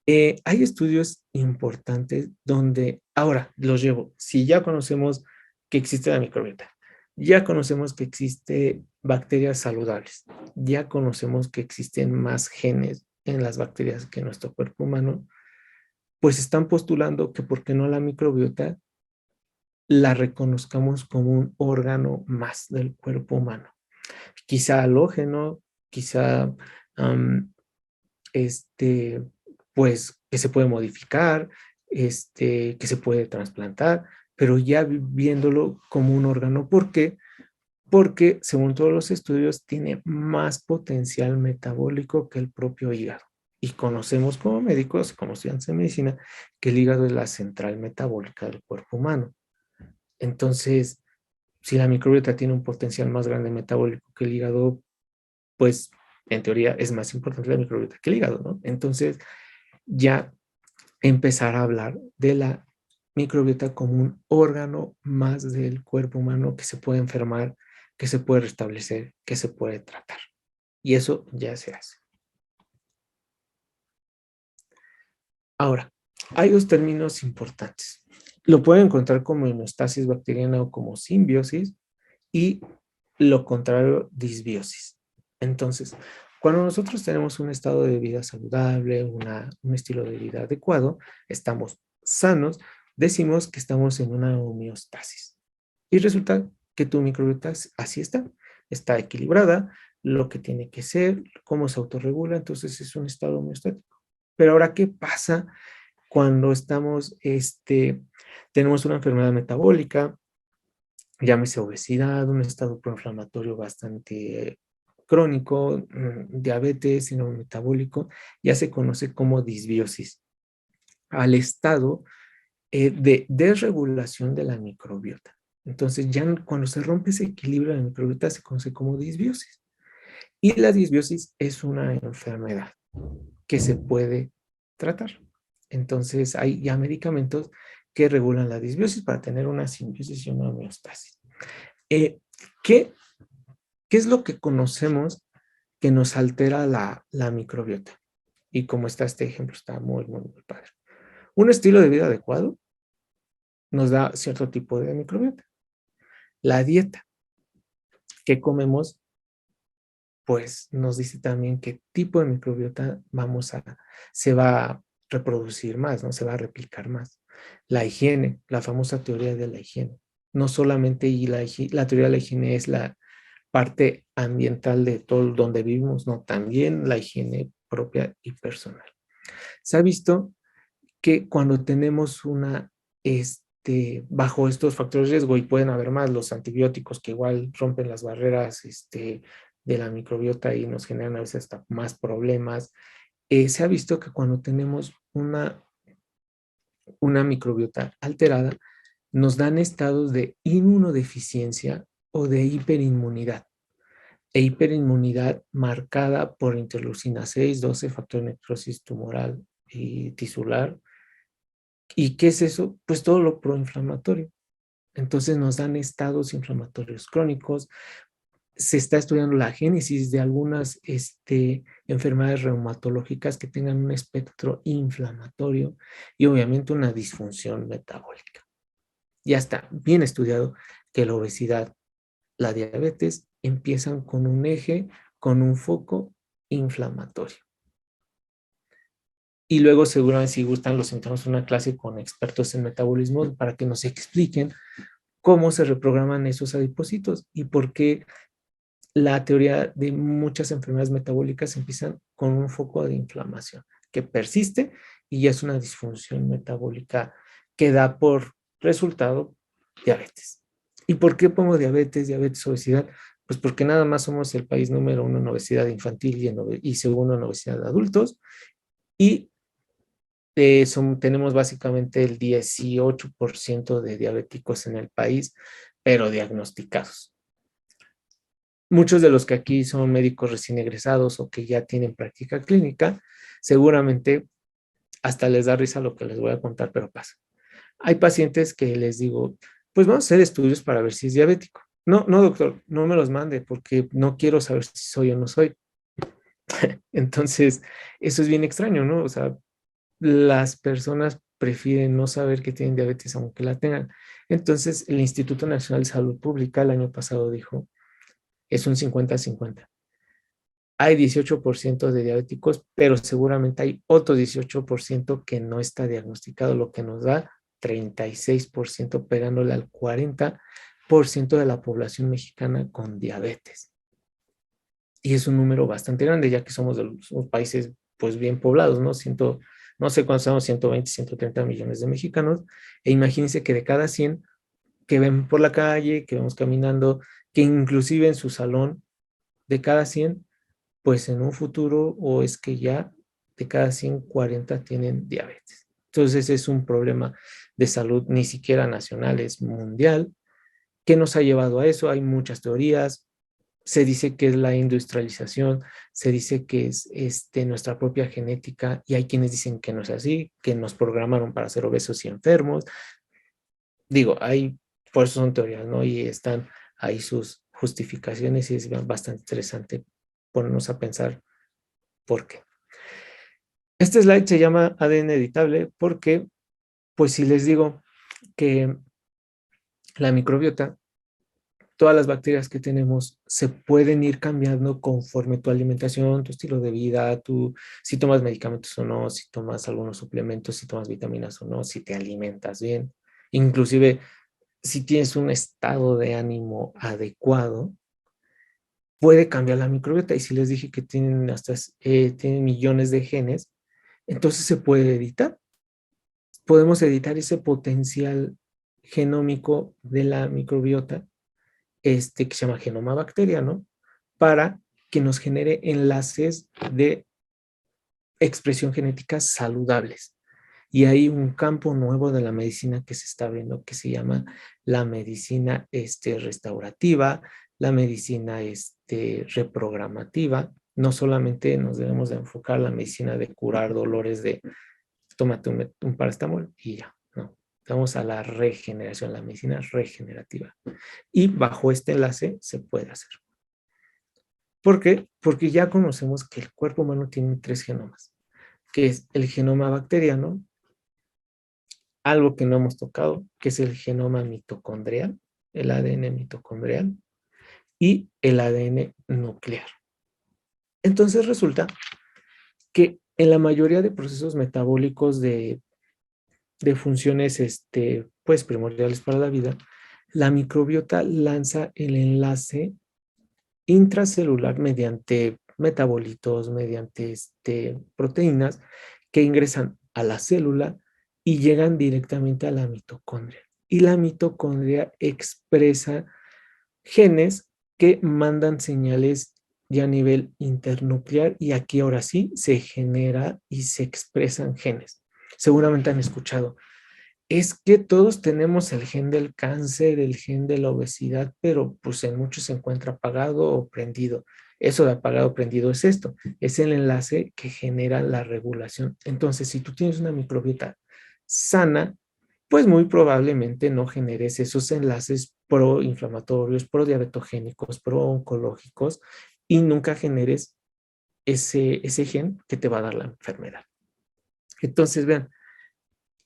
Hay estudios importantes donde, ahora los llevo, si ya conocemos que existe la microbiota, ya conocemos que existe bacterias saludables, ya conocemos que existen más genes en las bacterias que en nuestro cuerpo humano, pues están postulando que por qué no la microbiota la reconozcamos como un órgano más del cuerpo humano. Quizá halógeno, quizá um, este, pues que se puede modificar, que se puede trasplantar, pero ya viéndolo como un órgano. ¿Por qué? Porque según todos los estudios tiene más potencial metabólico que el propio hígado. Y conocemos como médicos, como estudiantes de medicina, que el hígado es la central metabólica del cuerpo humano. Entonces, si la microbiota tiene un potencial más grande metabólico que el hígado, pues en teoría es más importante la microbiota que el hígado, ¿no? Entonces, ya empezar a hablar de la microbiota como un órgano más del cuerpo humano que se puede enfermar, que se puede restablecer, que se puede tratar. Y eso ya se hace. Ahora, hay dos términos importantes. Lo pueden encontrar como homeostasis bacteriana o como simbiosis y lo contrario, disbiosis. Entonces, cuando nosotros tenemos un estado de vida saludable, un estilo de vida adecuado, estamos sanos, decimos que estamos en una homeostasis. Y resulta que tu microbiota así está equilibrada, lo que tiene que ser, cómo se autorregula, entonces es un estado homeostático. Pero ahora, ¿qué pasa cuando estamos, tenemos una enfermedad metabólica, llámese obesidad, un estado proinflamatorio bastante crónico, diabetes, síndrome metabólico, ya se conoce como disbiosis, al estado de desregulación de la microbiota. Entonces, ya cuando se rompe ese equilibrio de la microbiota se conoce como disbiosis. Y la disbiosis es una enfermedad que se puede tratar. Entonces, hay ya medicamentos que regulan la disbiosis para tener una simbiosis y una homeostasis. Eh, ¿qué, ¿Qué es lo que conocemos que nos altera la microbiota? Y como está este ejemplo, está muy, muy, muy padre. Un estilo de vida adecuado nos da cierto tipo de microbiota. La dieta que comemos, pues nos dice también qué tipo de microbiota se va a reproducir más, ¿no? Se va a replicar más. La higiene, la famosa teoría de la higiene. No solamente y la teoría de la higiene es la parte ambiental de todo donde vivimos, no, también la higiene propia y personal. Se ha visto que cuando tenemos bajo estos factores de riesgo, y pueden haber más, los antibióticos que igual rompen las barreras de la microbiota y nos generan a veces hasta más problemas, se ha visto que cuando tenemos una microbiota alterada, nos dan estados de inmunodeficiencia o de hiperinmunidad. E hiperinmunidad marcada por interleucina 6, 12, factor de necrosis tumoral y tisular. ¿Y qué es eso? Pues todo lo proinflamatorio. Entonces nos dan estados inflamatorios crónicos. Se está estudiando la génesis de algunas enfermedades reumatológicas que tengan un espectro inflamatorio y obviamente una disfunción metabólica. Ya está bien estudiado que la obesidad, la diabetes empiezan con un eje, con un foco inflamatorio. Y luego seguramente si gustan los sentamos en una clase con expertos en metabolismo para que nos expliquen cómo se reprograman esos adipocitos y por qué la teoría de muchas enfermedades metabólicas empiezan con un foco de inflamación que persiste y ya es una disfunción metabólica que da por resultado diabetes. ¿Y por qué pongo diabetes, obesidad? Pues porque nada más somos el país número uno en obesidad infantil y segundo en obesidad de adultos y tenemos básicamente el 18% de diabéticos en el país, pero diagnosticados. Muchos de los que aquí son médicos recién egresados o que ya tienen práctica clínica, seguramente hasta les da risa lo que les voy a contar, pero pasa. Hay pacientes que les digo, pues vamos a hacer estudios para ver si es diabético. No, no, doctor, no me los mande porque no quiero saber si soy o no soy. Entonces, eso es bien extraño, ¿no? O sea, las personas prefieren no saber que tienen diabetes aunque la tengan. Entonces, el Instituto Nacional de Salud Pública el año pasado dijo, es un 50-50. Hay 18% de diabéticos, pero seguramente hay otro 18% que no está diagnosticado, lo que nos da 36% pegándole al 40% de la población mexicana con diabetes. Y es un número bastante grande, ya que somos de los países pues bien poblados, ¿no? No sé cuántos somos, 120, 130 millones de mexicanos. E imagínense que de cada 100 que ven por la calle, que vemos caminando, que inclusive en su salón, de cada 100 pues en un futuro o es que ya de cada 140 tienen diabetes. Entonces es un problema de salud ni siquiera nacional, es mundial. ¿Qué nos ha llevado a eso? Hay muchas teorías. Se dice que es la industrialización, se dice que es nuestra propia genética y hay quienes dicen que no es así, que nos programaron para ser obesos y enfermos. Digo, por eso son teorías, ¿no? Y están ahí sus justificaciones y es bastante interesante ponernos a pensar por qué. Este slide se llama ADN editable porque, pues si les digo que la microbiota, todas las bacterias que tenemos se pueden ir cambiando conforme tu alimentación, tu estilo de vida, si tomas medicamentos o no, si tomas algunos suplementos, si tomas vitaminas o no, si te alimentas bien, inclusive si tienes un estado de ánimo adecuado, puede cambiar la microbiota. Y si les dije que tienen millones de genes, entonces se puede editar. podemos editar ese potencial genómico de la microbiota, que se llama genoma bacteriano, para que nos genere enlaces de expresión genética saludables. Y hay un campo nuevo de la medicina que se está viendo que se llama la medicina restaurativa, la medicina reprogramativa. No solamente nos debemos de enfocar en la medicina de curar dolores de tómate un paracetamol y ya, no. Vamos a la regeneración, la medicina regenerativa. Y bajo este enlace se puede hacer. ¿Por qué? Porque ya conocemos que el cuerpo humano tiene 3 genomas, que es el genoma bacteriano, algo que no hemos tocado, que es el genoma mitocondrial, el ADN mitocondrial, y el ADN nuclear. Entonces resulta que en la mayoría de procesos metabólicos de funciones pues primordiales para la vida, la microbiota lanza el enlace intracelular mediante metabolitos, mediante proteínas que ingresan a la célula y llegan directamente a la mitocondria. Y la mitocondria expresa genes que mandan señales ya a nivel internuclear y aquí ahora sí se genera y se expresan genes. Seguramente han escuchado, es que todos tenemos el gen del cáncer, el gen de la obesidad, pero pues en muchos se encuentra apagado o prendido. Eso de apagado o prendido es esto, es el enlace que genera la regulación. Entonces, si tú tienes una microbiota sana, pues muy probablemente no generes esos enlaces proinflamatorios, prodiabetogénicos, prooncológicos y nunca generes ese gen que te va a dar la enfermedad. Entonces, vean,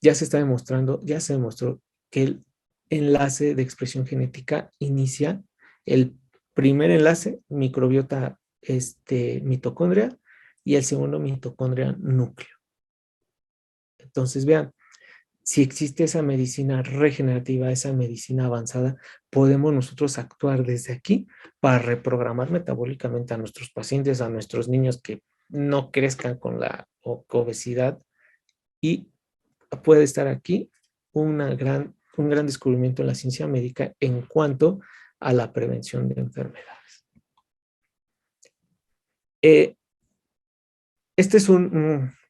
ya se demostró que el enlace de expresión genética inicia el primer enlace, microbiota mitocondria, y el segundo mitocondria núcleo. Entonces, vean, si existe esa medicina regenerativa, esa medicina avanzada, podemos nosotros actuar desde aquí para reprogramar metabólicamente a nuestros pacientes, a nuestros niños que no crezcan con la obesidad y puede estar aquí un gran descubrimiento en la ciencia médica en cuanto a la prevención de enfermedades. Este es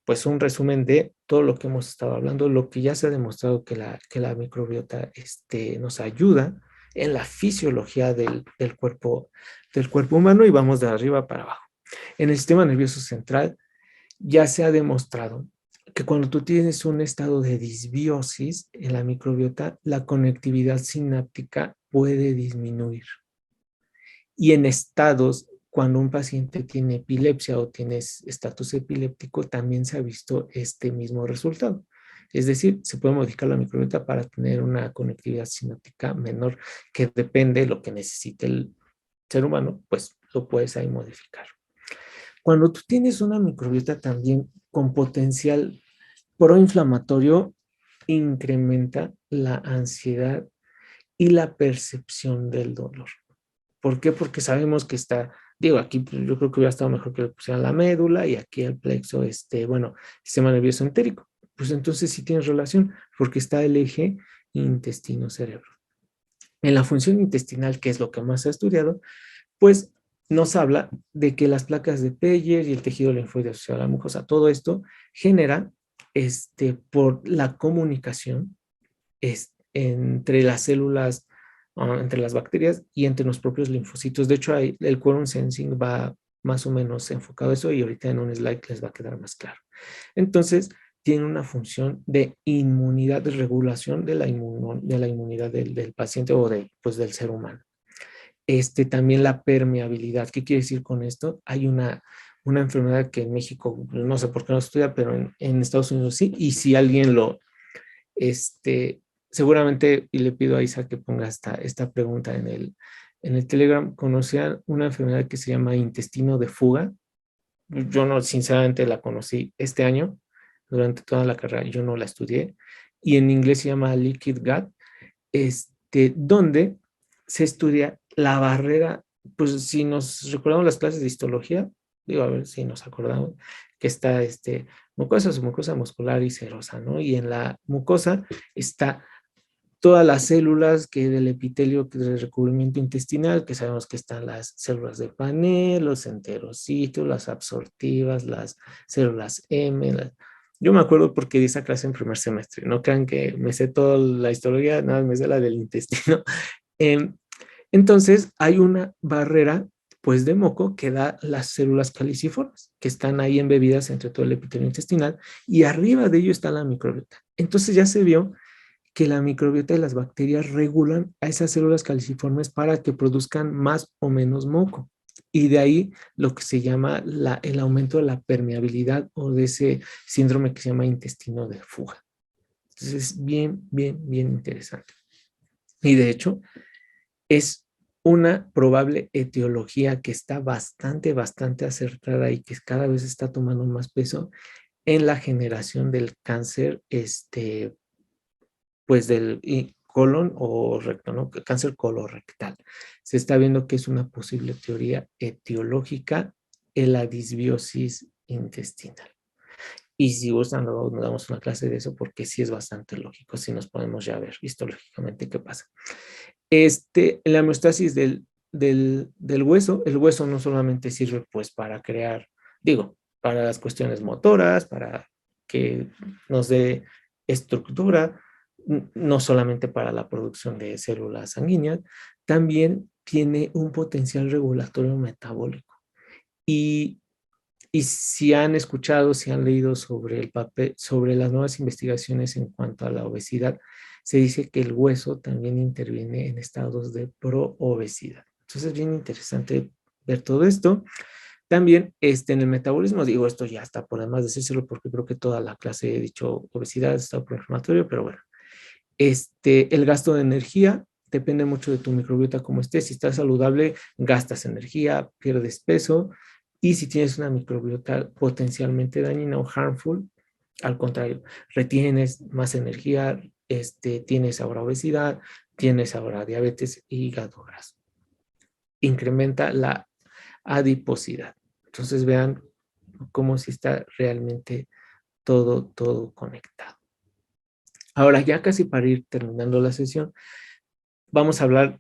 pues un resumen de todo lo que hemos estado hablando, lo que ya se ha demostrado que la microbiota nos ayuda en la fisiología del cuerpo humano y vamos de arriba para abajo. En el sistema nervioso central ya se ha demostrado que cuando tú tienes un estado de disbiosis en la microbiota, la conectividad sináptica puede disminuir. Y en estados, cuando un paciente tiene epilepsia o tiene estatus epiléptico, también se ha visto este mismo resultado. Es decir, se puede modificar la microbiota para tener una conectividad sináptica menor, que depende de lo que necesite el ser humano, pues lo puedes ahí modificar. Cuando tú tienes una microbiota también con potencial proinflamatorio, incrementa la ansiedad y la percepción del dolor. ¿Por qué? Porque sabemos que está, digo, aquí yo creo que hubiera estado mejor que le pusieran la médula y aquí el plexo, sistema nervioso entérico. Pues entonces sí tienes relación, porque está el eje intestino-cerebro. En la función intestinal, que es lo que más se ha estudiado, pues nos habla de que las placas de Peyer y el tejido linfoide asociado a la mucosa, todo esto genera por la comunicación entre las células, entre las bacterias y entre los propios linfocitos. De hecho, el quorum sensing va más o menos enfocado a eso y ahorita en un slide les va a quedar más claro. Entonces, tiene una función de inmunidad, de regulación de la inmunidad del paciente o del ser humano. También la permeabilidad. ¿Qué quiere decir con esto? Hay una enfermedad que en México, no sé por qué no se estudia, pero en Estados Unidos sí, y si alguien seguramente, y le pido a Isa que ponga esta pregunta en el Telegram, ¿conocían una enfermedad que se llama intestino de fuga? Yo no, sinceramente la conocí este año, durante toda la carrera, yo no la estudié, y en inglés se llama leaky gut, donde se estudia la barrera, pues si nos recordamos las clases de histología, digo, a ver si nos acordamos, que está mucosa, submucosa, muscular y serosa, ¿no? Y en la mucosa está todas las células que del epitelio del recubrimiento intestinal, que sabemos que están las células de Panel, los enterocitos, las absortivas, las células M. Yo me acuerdo porque di esa clase en primer semestre. No crean que me sé toda la historia, nada, me sé la del intestino. Em, entonces, hay una barrera, pues, de moco que da las células caliciformes, que están ahí embebidas entre todo el epitelio intestinal, y arriba de ello está la microbiota. Entonces, ya se vio que la microbiota de las bacterias regulan a esas células caliciformes para que produzcan más o menos moco. Y de ahí lo que se llama el aumento de la permeabilidad o de ese síndrome que se llama intestino de fuga. Entonces es bien, bien, bien interesante. Y de hecho es una probable etiología que está bastante, bastante acertada y que cada vez está tomando más peso en la generación del cáncer pues del colon o recto, ¿no? Cáncer colorectal. Se está viendo que es una posible teoría etiológica en la disbiosis intestinal. Y si gustan, luego nos damos una clase de eso porque sí es bastante lógico, si nos podemos ya ver histológicamente qué pasa. La homeostasis del hueso, el hueso no solamente sirve pues para crear, digo, para las cuestiones motoras, para que nos dé estructura, no solamente para la producción de células sanguíneas, también tiene un potencial regulatorio metabólico. Y, y si han escuchado, si han leído sobre el papel, sobre las nuevas investigaciones en cuanto a la obesidad, se dice que el hueso también interviene en estados de proobesidad. Entonces es bien interesante ver todo esto. También en el metabolismo, digo, esto ya está por demás decírselo porque creo que toda la clase he dicho obesidad, estado proinflamatorio, pero bueno. El gasto de energía depende mucho de tu microbiota como estés. Si estás saludable, gastas energía, pierdes peso. Y si tienes una microbiota potencialmente dañina o harmful, al contrario, retienes más energía, tienes ahora obesidad, tienes ahora diabetes y hígado graso. Incrementa la adiposidad. Entonces vean cómo si está realmente todo conectado. Ahora ya casi para ir terminando la sesión, vamos a hablar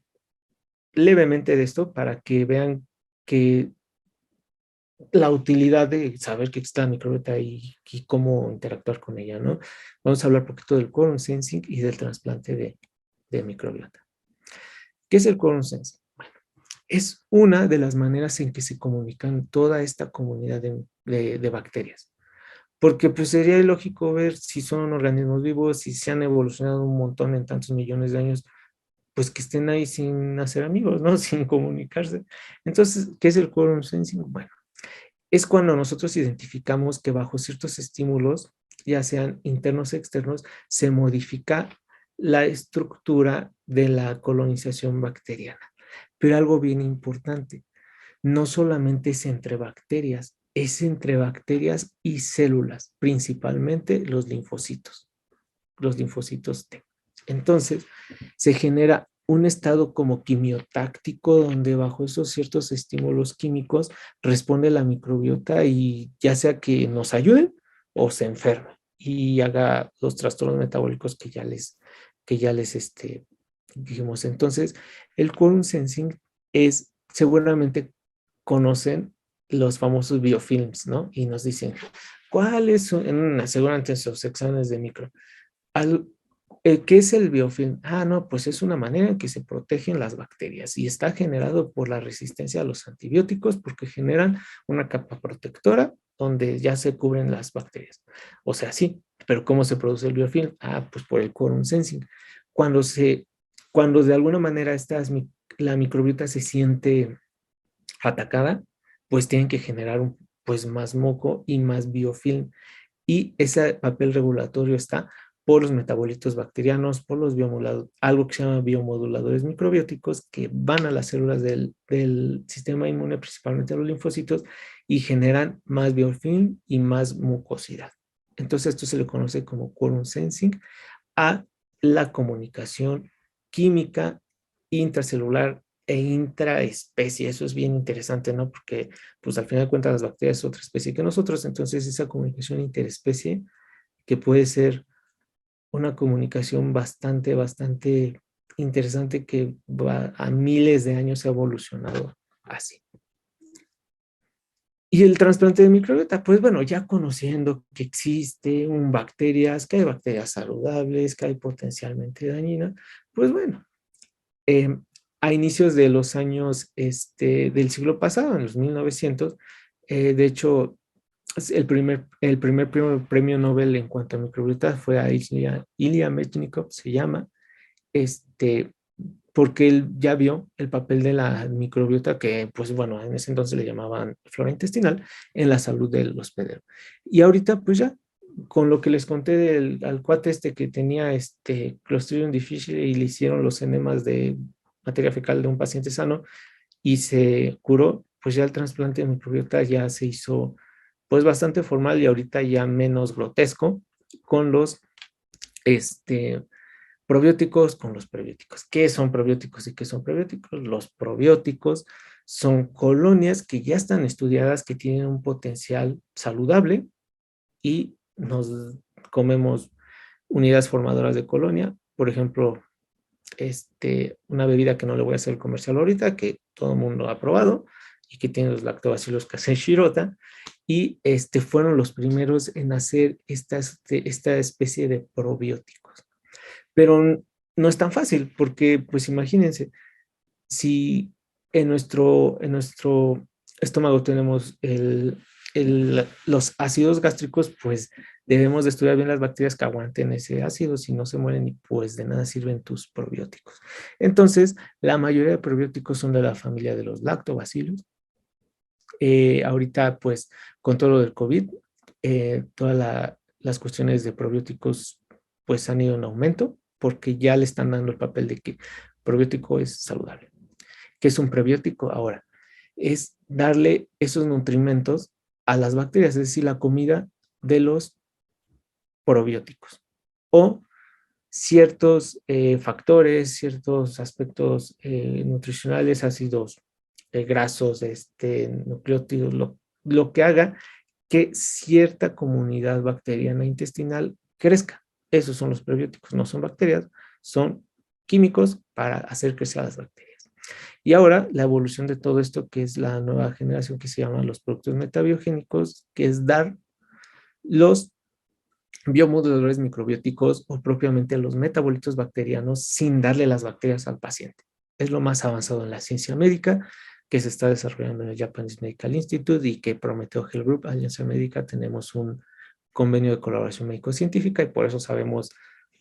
levemente de esto para que vean que la utilidad de saber que está la microbiota y cómo interactuar con ella, ¿no? Vamos a hablar un poquito del quorum sensing y del trasplante de microbiota. ¿Qué es el quorum sensing? Bueno, es una de las maneras en que se comunican toda esta comunidad de bacterias. Porque pues sería ilógico ver si son organismos vivos, si se han evolucionado un montón en tantos millones de años, pues que estén ahí sin hacer amigos, ¿no? Sin comunicarse. Entonces, ¿qué es el quorum sensing? Bueno, es cuando nosotros identificamos que bajo ciertos estímulos, ya sean internos o externos, se modifica la estructura de la colonización bacteriana. Pero algo bien importante, no solamente es entre bacterias y células, principalmente los linfocitos T. Entonces, se genera un estado como quimiotáctico donde bajo esos ciertos estímulos químicos responde la microbiota y ya sea que nos ayuden o se enferme y haga los trastornos metabólicos que ya les dijimos. Entonces, el quorum sensing es, seguramente conocen los famosos biofilms, ¿no? Y nos dicen, ¿cuáles son, seguramente en sus exámenes de micro, al, ¿qué es el biofilm? Ah, no, pues es una manera en que se protegen las bacterias y está generado por la resistencia a los antibióticos porque generan una capa protectora donde ya se cubren las bacterias. O sea, sí, pero ¿cómo se produce el biofilm? Ah, pues por el quorum sensing. Cuando, cuando de alguna manera la microbiota se siente atacada, pues tienen que generar pues más moco y más biofilm. Y ese papel regulatorio está por los metabolitos bacterianos, por los algo que se llama biomoduladores microbióticos que van a las células del sistema inmune, principalmente a los linfocitos, y generan más biofilm y más mucosidad. Entonces esto se le conoce como quorum sensing a la comunicación química intracelular e intraespecie. Eso es bien interesante, ¿no? Porque, pues, al final de cuentas, las bacterias son otra especie que nosotros, entonces esa comunicación interespecie, que puede ser una comunicación bastante interesante que va a miles de años ha evolucionado así. Y el trasplante de microbiota, pues bueno, ya conociendo que existe bacterias, que hay bacterias saludables, que hay potencialmente dañinas, pues bueno, eh, a inicios de los años del siglo pasado, en los 1900, de hecho, el primer premio Nobel en cuanto a microbiota fue a Ilya Mechnikov, se llama, este, porque él ya vio el papel de la microbiota, que pues bueno, en ese entonces le llamaban flora intestinal, en la salud del hospedero. Y ahorita pues ya, con lo que les conté al cuate que tenía Clostridium difficile y le hicieron los enemas de materia fecal de un paciente sano y se curó, pues ya el trasplante de microbiota ya se hizo pues bastante formal y ahorita ya menos grotesco con los probióticos con los prebióticos. ¿Qué son probióticos y qué son prebióticos? Los probióticos son colonias que ya están estudiadas, que tienen un potencial saludable y nos comemos unidades formadoras de colonia. Por ejemplo, una bebida que no le voy a hacer el comercial ahorita, que todo el mundo ha probado y que tiene los lactobacillus casei shirota, y fueron los primeros en hacer esta especie de probióticos. Pero no es tan fácil, porque pues imagínense, si en nuestro estómago tenemos los ácidos gástricos, pues debemos de estudiar bien las bacterias que aguanten ese ácido, si no se mueren y pues de nada sirven tus probióticos. Entonces, la mayoría de probióticos son de la familia de los lactobacillus. Ahorita, pues, con todo lo del COVID, todas las cuestiones de probióticos, pues, han ido en aumento, porque ya le están dando el papel de que probiótico es saludable. ¿Qué es un prebiótico? Ahora, es darle esos nutrimentos a las bacterias, es decir, la comida de los probióticos. O ciertos factores, ciertos aspectos nutricionales, ácidos grasos, nucleótidos, lo que haga que cierta comunidad bacteriana intestinal crezca. Esos son los prebióticos, no son bacterias, son químicos para hacer crecer las bacterias. Y ahora la evolución de todo esto, que es la nueva generación que se llaman los productos metabiogénicos, que es dar los biomoduladores microbióticos o propiamente los metabolitos bacterianos sin darle las bacterias al paciente. Es lo más avanzado en la ciencia médica que se está desarrollando en el Japanese Medical Institute y que prometió Health Group, Alianza Médica. Tenemos un convenio de colaboración médico-científica y por eso sabemos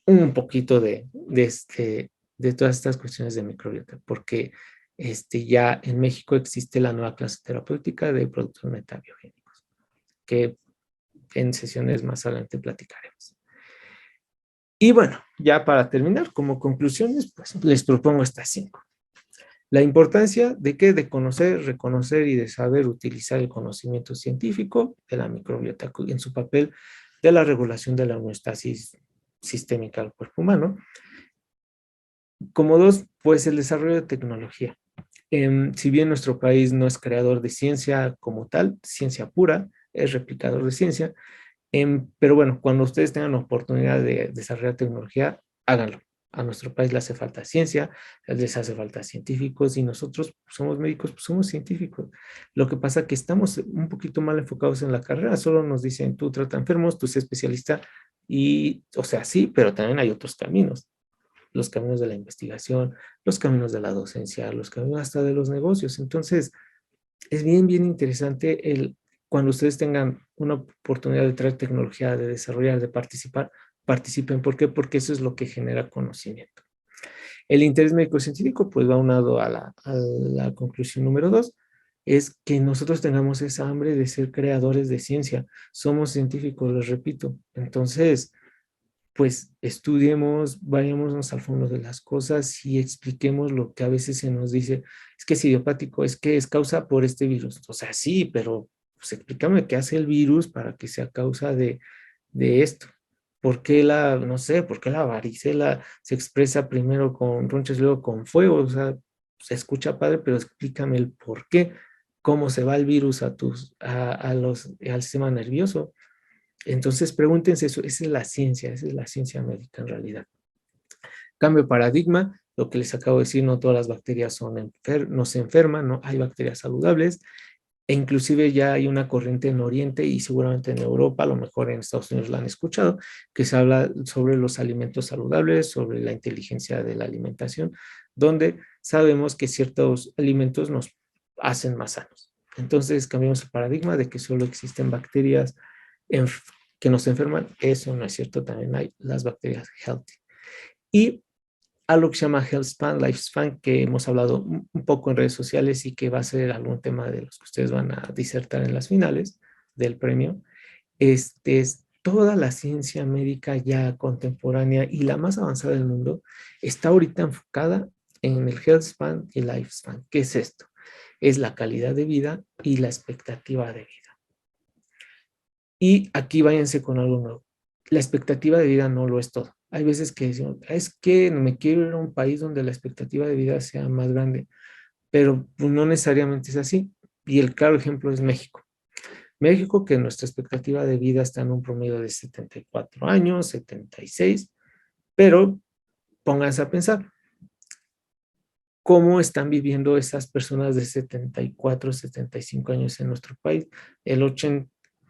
un poquito de todas estas cuestiones de microbiota, porque ya en México existe la nueva clase terapéutica de productos metabiogénicos, que en sesiones más adelante platicaremos. Y bueno, ya para terminar, como conclusiones, pues les propongo estas 5. La importancia de qué, de conocer, reconocer y de saber utilizar el conocimiento científico de la microbiota en su papel de la regulación de la homeostasis sistémica del cuerpo humano. Como 2, pues el desarrollo de tecnología. Si bien nuestro país no es creador de ciencia como tal, ciencia pura, es replicador de ciencia, pero bueno, cuando ustedes tengan la oportunidad de desarrollar tecnología, háganlo. A nuestro país le hace falta ciencia, les hace falta científicos y nosotros somos médicos, pues somos científicos. Lo que pasa es que estamos un poquito mal enfocados en la carrera, solo nos dicen tú trata enfermos, tú sé especialista y, o sea, sí, pero también hay otros caminos. Los caminos de la investigación, los caminos de la docencia, los caminos hasta de los negocios. Entonces, es bien interesante cuando ustedes tengan una oportunidad de traer tecnología, de desarrollar, de participar, participen. ¿Por qué? Porque eso es lo que genera conocimiento. El interés médico-científico, pues va unado a la conclusión número 2, es que nosotros tengamos esa hambre de ser creadores de ciencia. Somos científicos, les repito. Entonces, pues estudiemos, vayámonos al fondo de las cosas y expliquemos lo que a veces se nos dice, es que es idiopático, es que es causa por este virus. O sea, sí, pero pues explícame qué hace el virus para que sea causa de esto. ¿Por qué no sé, por qué la varicela se expresa primero con ronchas y luego con fuego? O sea, se escucha padre, pero explícame el por qué, cómo se va el virus al sistema nervioso. Entonces pregúntense eso, esa es la ciencia médica en realidad. Cambio de paradigma, lo que les acabo de decir, no todas las bacterias no se enferman, no hay bacterias saludables, e inclusive ya hay una corriente en Oriente y seguramente en Europa, a lo mejor en Estados Unidos la han escuchado, que se habla sobre los alimentos saludables, sobre la inteligencia de la alimentación, donde sabemos que ciertos alimentos nos hacen más sanos. Entonces cambiamos el paradigma de que solo existen bacterias que nos enferman. Eso no es cierto, también hay las bacterias healthy. Y algo que se llama Health Span, Lifespan, que hemos hablado un poco en redes sociales y que va a ser algún tema de los que ustedes van a disertar en las finales del premio. Es toda la ciencia médica ya contemporánea y la más avanzada del mundo está ahorita enfocada en el Health Span y Lifespan. ¿Qué es esto? Es la calidad de vida y la expectativa de vida. Y aquí váyanse con algo nuevo. La expectativa de vida no lo es todo. Hay veces que decimos, es que me quiero ir a un país donde la expectativa de vida sea más grande, pero no necesariamente es así. Y el claro ejemplo es México. México, que nuestra expectativa de vida está en un promedio de 74 años, 76, pero pónganse a pensar, ¿cómo están viviendo esas personas de 74, 75 años en nuestro país?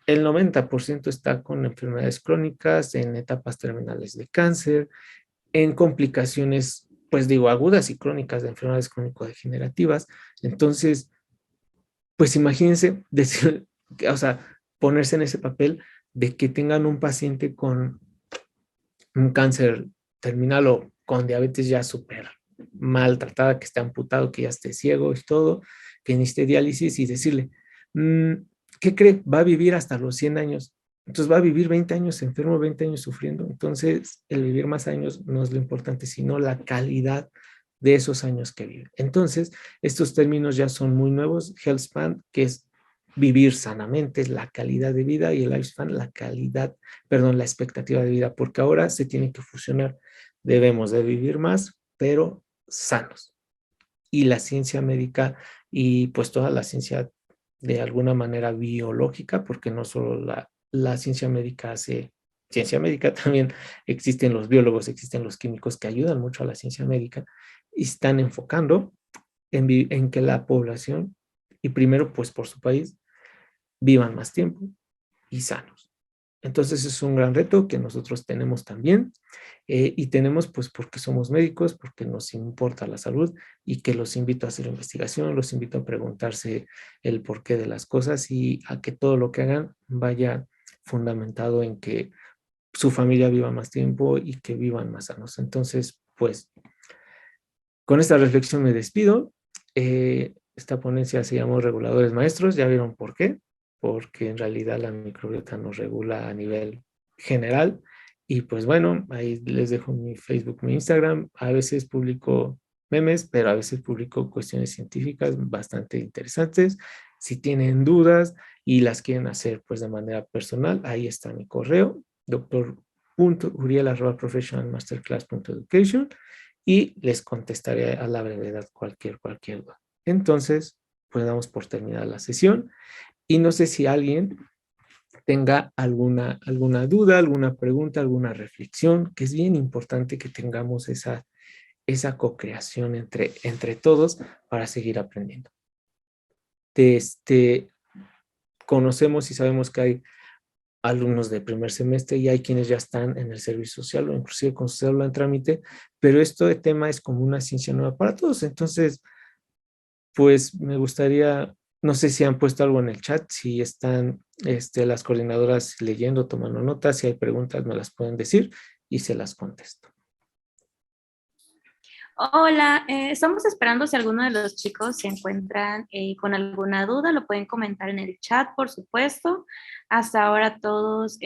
El 90% está con enfermedades crónicas, en etapas terminales de cáncer, en complicaciones, pues digo, agudas y crónicas de enfermedades crónico-degenerativas. Entonces, pues imagínense decir, o sea, ponerse en ese papel de que tengan un paciente con un cáncer terminal o con diabetes ya súper maltratada, que esté amputado, que ya esté ciego y todo, que necesite diálisis y decirle, ¿qué cree? Va a vivir hasta los 100 años. Entonces va a vivir 20 años enfermo, 20 años sufriendo. Entonces el vivir más años no es lo importante, sino la calidad de esos años que vive. Entonces, estos términos ya son muy nuevos. Health span, que es vivir sanamente, es la calidad de vida, y el lifespan, la expectativa de vida, porque ahora se tiene que fusionar. Debemos de vivir más, pero sanos. Y la ciencia médica y pues toda la ciencia de alguna manera biológica, porque no solo la ciencia médica hace ciencia médica, también existen los biólogos, existen los químicos que ayudan mucho a la ciencia médica y están enfocando en que la población, y primero pues por su país, vivan más tiempo y sanos. Entonces es un gran reto que nosotros tenemos también, y tenemos pues porque somos médicos, porque nos importa la salud, y que los invito a hacer investigación, los invito a preguntarse el porqué de las cosas y a que todo lo que hagan vaya fundamentado en que su familia viva más tiempo y que vivan más sanos. Entonces, pues con esta reflexión me despido. Esta ponencia se llamó Reguladores Maestros, ya vieron por qué, porque en realidad la microbiota nos regula a nivel general. Y pues bueno, ahí les dejo mi Facebook, mi Instagram. A veces publico memes, pero a veces publico cuestiones científicas bastante interesantes. Si tienen dudas y las quieren hacer pues de manera personal, ahí está mi correo, doctor.uriel@professionalmasterclass.education, y les contestaré a la brevedad cualquier duda. Entonces, pues damos por terminada la sesión y no sé si alguien tenga alguna duda, alguna pregunta, alguna reflexión, que es bien importante que tengamos esa co-creación entre todos para seguir aprendiendo. Conocemos y sabemos que hay alumnos de primer semestre y hay quienes ya están en el servicio social o inclusive con su cédula en trámite, pero esto de tema es como una ciencia nueva para todos. Entonces, pues me gustaría, no sé si han puesto algo en el chat, si están las coordinadoras leyendo, tomando notas, si hay preguntas me las pueden decir y se las contesto. Hola, estamos esperando si alguno de los chicos se encuentran con alguna duda, lo pueden comentar en el chat, por supuesto. Hasta ahora todos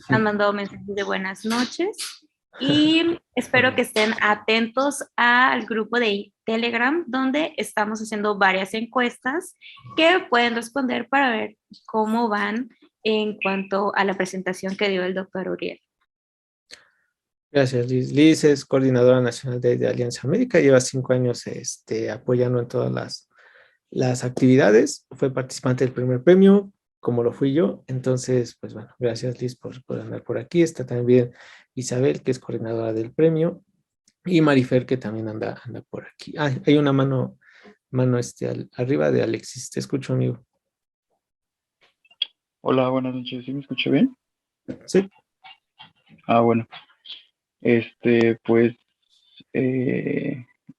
han mandado mensajes de buenas noches y espero que estén atentos al grupo de Telegram, donde estamos haciendo varias encuestas que pueden responder para ver cómo van en cuanto a la presentación que dio el doctor Uriel. Gracias, Liz. Liz es coordinadora nacional de Alianza América, lleva 5 años apoyando en todas las actividades, fue participante del primer premio, como lo fui yo, entonces, pues bueno, gracias Liz por andar por aquí, está también Isabel, que es coordinadora del premio, y Marifer, que también anda por aquí. Ah, hay una mano arriba de Alexis, te escucho, amigo. Hola, buenas noches. ¿Sí me escucho bien? Sí, Ah, bueno. Pues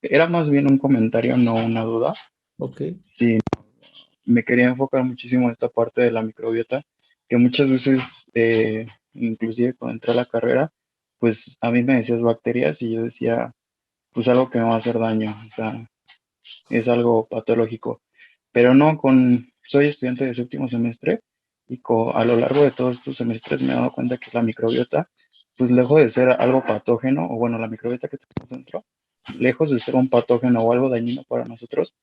era más bien un comentario, no una duda. ok. Sí, me quería enfocar muchísimo en esta parte de la microbiota, que muchas veces, inclusive cuando entré a la carrera, pues a mí me decías bacterias y yo decía, pues algo que me va a hacer daño, o sea, es algo patológico. Pero no, soy estudiante de séptimo semestre y a lo largo de todos estos semestres me he dado cuenta que la microbiota, pues lejos de ser algo patógeno, o bueno, la microbiota que tenemos dentro, lejos de ser un patógeno o algo dañino para nosotros,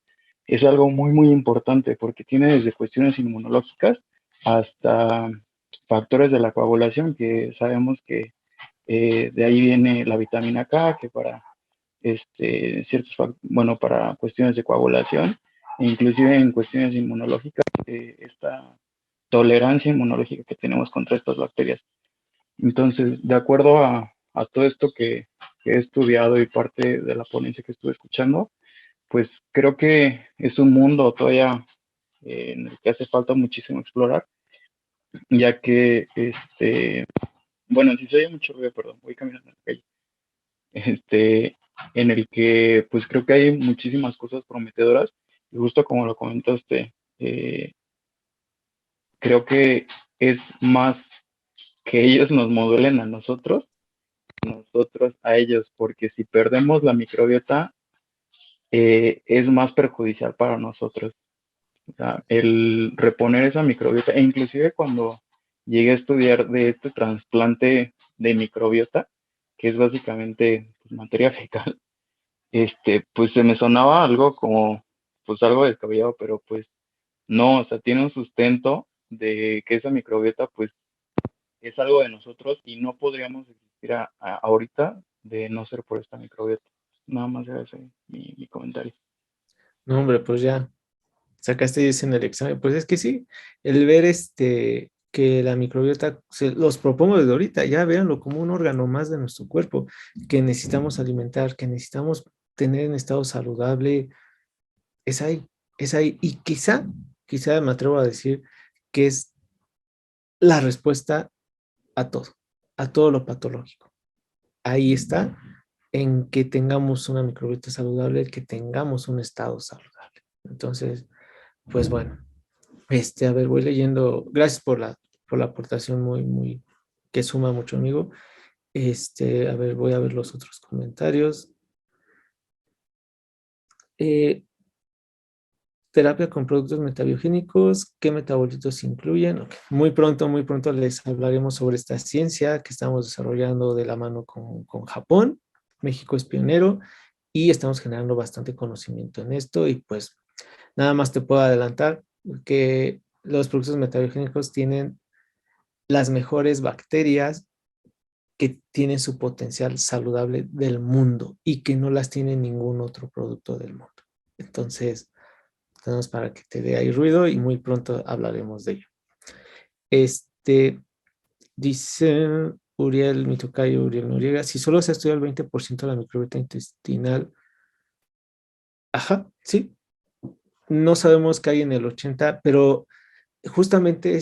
es algo muy, muy importante porque tiene desde cuestiones inmunológicas hasta factores de la coagulación, que sabemos que de ahí viene la vitamina K, que para bueno, para cuestiones de coagulación, e inclusive en cuestiones inmunológicas, esta tolerancia inmunológica que tenemos contra estas bacterias. Entonces, de acuerdo a todo esto que he estudiado y parte de la ponencia que estuve escuchando, pues creo que es un mundo todavía en el que hace falta muchísimo explorar, ya que, bueno, si se oye mucho ruido, perdón, voy caminando en la calle, en el que pues creo que hay muchísimas cosas prometedoras y justo como lo comentaste, creo que es más que ellos nos modelen a nosotros a ellos, porque si perdemos la microbiota, es más perjudicial para nosotros. O sea, el reponer esa microbiota, e inclusive cuando llegué a estudiar de este trasplante de microbiota, que es básicamente pues, materia fecal, pues se me sonaba algo como, pues algo descabellado, pero pues no, o sea, tiene un sustento de que esa microbiota pues es algo de nosotros y no podríamos existir ahorita de no ser por esta microbiota. Nada más era ese mi comentario. No, hombre, pues ya sacaste 10 en el examen. Pues es que sí, el ver que la microbiota, se los propongo desde ahorita, ya véanlo como un órgano más de nuestro cuerpo que necesitamos alimentar, que necesitamos tener en estado saludable, es ahí, es ahí. Y quizá me atrevo a decir que es la respuesta a a todo lo patológico. Ahí está, en que tengamos una microbiota saludable, que tengamos un estado saludable. Entonces, pues bueno, a ver, voy leyendo. Gracias por la aportación que suma mucho, amigo. A ver, voy a ver los otros comentarios. Eh, Terapia con productos metabiogénicos, ¿qué metabolitos incluyen? Ok, muy pronto les hablaremos sobre esta ciencia que estamos desarrollando de la mano con Japón. México es pionero y estamos generando bastante conocimiento en esto y pues nada más te puedo adelantar que los productos metabiogénicos tienen las mejores bacterias que tienen su potencial saludable del mundo y que no las tiene ningún otro producto del mundo. Entonces, tenemos para que te dé ahí ruido y muy pronto hablaremos de ello. Este, dice Uriel, mi tocayo Uriel Noriega, si solo se estudia el 20% de la microbiota intestinal, ajá, sí, no sabemos qué hay en el 80%, pero justamente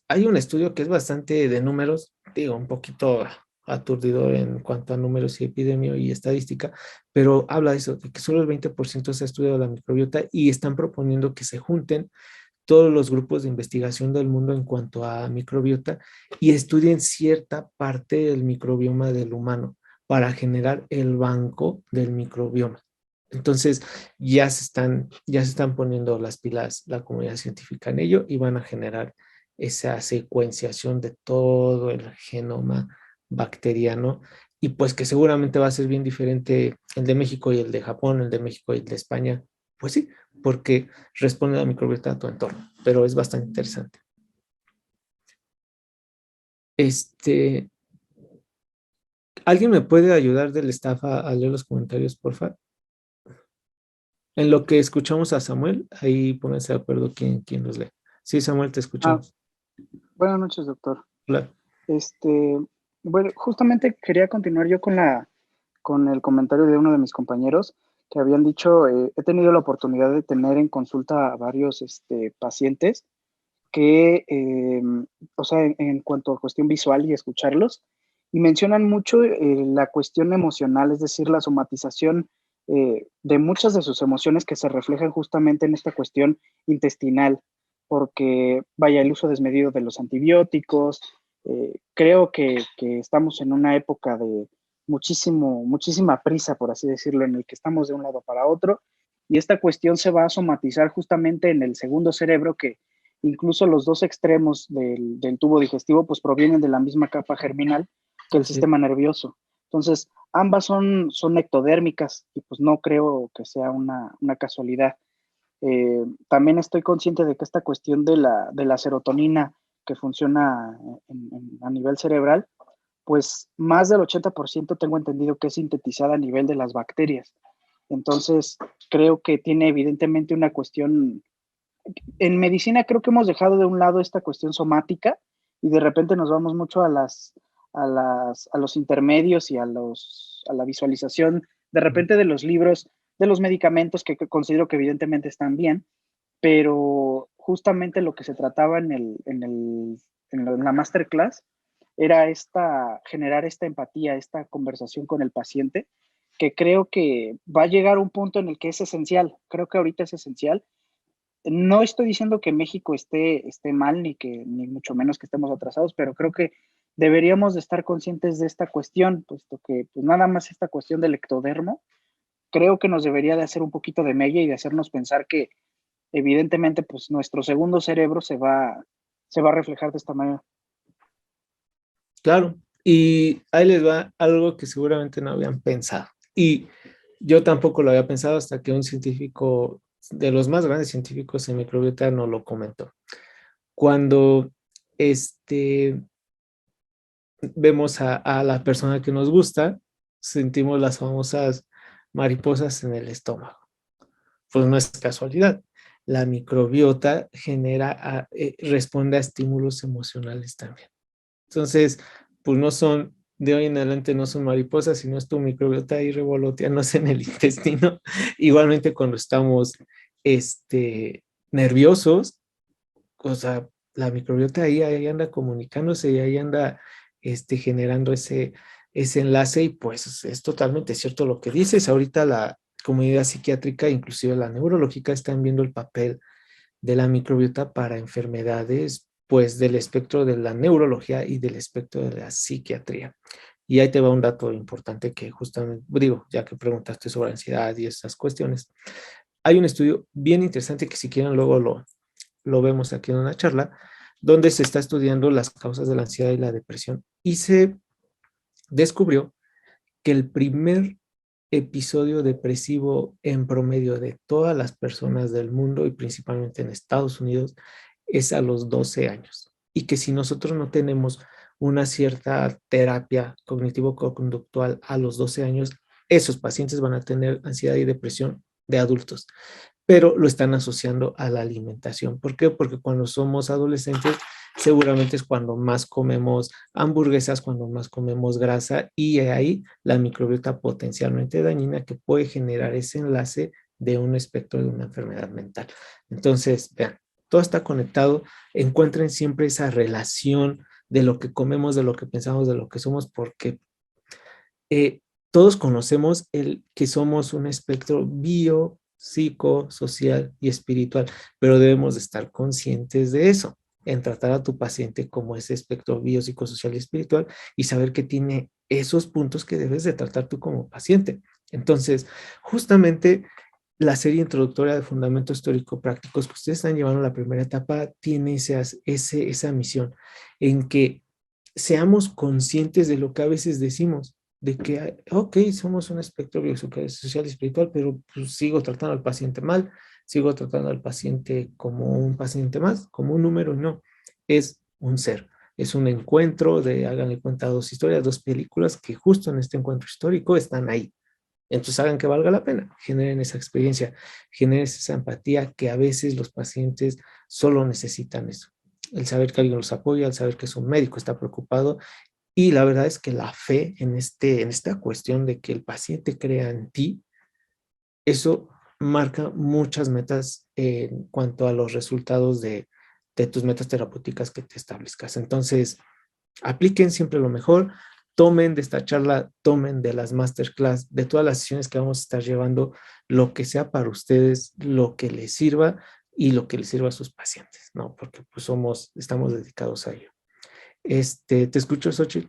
hay un estudio que es bastante de números, digo, un poquito aturdidor en cuanto a números y epidemia y estadística, pero habla de eso, de que solo el 20% se ha estudiado la microbiota y están proponiendo que se junten todos los grupos de investigación del mundo en cuanto a microbiota y estudien cierta parte del microbioma del humano para generar el banco del microbioma. Entonces ya se están poniendo las pilas la comunidad científica en ello y van a generar esa secuenciación de todo el genoma bacteriano y pues que seguramente va a ser bien diferente el de México y el de Japón, el de México y el de España. Pues sí, porque responde a la microbiota a tu entorno, pero es bastante interesante. Este, ¿Alguien me puede ayudar del staff a leer los comentarios, por favor? En lo que escuchamos a Samuel, ahí pónganse de acuerdo quién los lee. Sí, Samuel, te Ah, escuchamos. buenas noches, doctor. Claro. Bueno, justamente quería continuar yo con el comentario de uno de mis compañeros que habían dicho, he tenido la oportunidad de tener en consulta a varios pacientes que, o sea, en cuanto a cuestión visual y escucharlos, y mencionan mucho la cuestión emocional, es decir, la somatización de muchas de sus emociones que se reflejan justamente en esta cuestión intestinal, porque, vaya, el uso desmedido de los antibióticos, creo que estamos en una época de muchísima prisa, por así decirlo, en el que estamos de un lado para otro, y esta cuestión se va a somatizar justamente en el segundo cerebro, que incluso los dos extremos del tubo digestivo pues provienen de la misma capa germinal que el sistema nervioso. Entonces, ambas son ectodérmicas y pues no creo que sea una casualidad. También estoy consciente de que esta cuestión de la serotonina que funciona a nivel cerebral, pues más del 80% tengo entendido que es sintetizada a nivel de las bacterias. Entonces, creo que tiene evidentemente una cuestión. En medicina creo que hemos dejado de un lado esta cuestión somática y de repente nos vamos mucho a los intermedios y a la visualización de repente de los libros, de los medicamentos que considero que evidentemente están bien, pero justamente lo que se trataba en la masterclass era generar esta empatía, esta conversación con el paciente, que creo que va a llegar a un punto en el que es esencial. Creo que ahorita es esencial. No estoy diciendo que México esté mal, ni mucho menos que estemos atrasados, pero creo que deberíamos de estar conscientes de esta cuestión, puesto que pues nada más esta cuestión del ectodermo, creo que nos debería de hacer un poquito de mella y de hacernos pensar que evidentemente pues nuestro segundo cerebro se va a reflejar de esta manera. Claro, y ahí les va algo que seguramente no habían pensado. Y yo tampoco lo había pensado hasta que un científico, de los más grandes científicos en microbiota, nos lo comentó. Cuando vemos a la persona que nos gusta, sentimos las famosas mariposas en el estómago. Pues no es casualidad. La microbiota responde a estímulos emocionales también. Entonces, pues no son, de hoy en adelante no son mariposas, sino es tu microbiota ahí revoloteándose en el intestino. Igualmente cuando estamos nerviosos, o sea, la microbiota ahí anda comunicándose y ahí anda generando ese enlace y pues es totalmente cierto lo que dices. Ahorita la comunidad psiquiátrica, inclusive la neurológica, están viendo el papel de la microbiota para enfermedades pues del espectro de la neurología y del espectro de la psiquiatría. Y ahí te va un dato importante que justamente, digo, ya que preguntaste sobre ansiedad y esas cuestiones, hay un estudio bien interesante que si quieren luego lo vemos aquí en una charla, donde se está estudiando las causas de la ansiedad y la depresión y se descubrió que el primer episodio depresivo en promedio de todas las personas del mundo y principalmente en Estados Unidos es a los 12 años. Y que si nosotros no tenemos una cierta terapia cognitivo-conductual a los 12 años, esos pacientes van a tener ansiedad y depresión de adultos, pero lo están asociando a la alimentación. ¿Por qué? Porque cuando somos adolescentes, seguramente es cuando más comemos hamburguesas, cuando más comemos grasa y ahí la microbiota potencialmente dañina que puede generar ese enlace de un espectro de una enfermedad mental. Entonces, vean, todo está conectado. Encuentren siempre esa relación de lo que comemos, de lo que pensamos, de lo que somos, porque todos conocemos que somos un espectro bio, psico, social y espiritual, pero debemos de estar conscientes de eso, en tratar a tu paciente como ese espectro bio, psicosocial y espiritual y saber que tiene esos puntos que debes de tratar tú como paciente. Entonces, justamente la serie introductoria de Fundamentos Teórico-Prácticos que ustedes están llevando la primera etapa tiene esa misión en que seamos conscientes de lo que a veces decimos, de que, ok, somos un espectro biosocial y espiritual, pero pues, sigo tratando al paciente mal, sigo tratando al paciente como un paciente más, como un número, no, es un ser. Es un encuentro de, háganle cuenta, dos historias, dos películas que justo en este encuentro histórico están ahí. Entonces hagan que valga la pena, generen esa experiencia, generen esa empatía que a veces los pacientes solo necesitan eso. El saber que alguien los apoya, el saber que su médico está preocupado. Y la verdad es que la fe en esta cuestión de que el paciente crea en ti, eso marca muchas metas en cuanto a los resultados de tus metas terapéuticas que te establezcas. Entonces, apliquen siempre lo mejor, tomen de esta charla, tomen de las masterclass, de todas las sesiones que vamos a estar llevando, lo que sea para ustedes, lo que les sirva y lo que les sirva a sus pacientes, ¿no? Porque pues estamos dedicados a ello. Te escucho, Xochitl.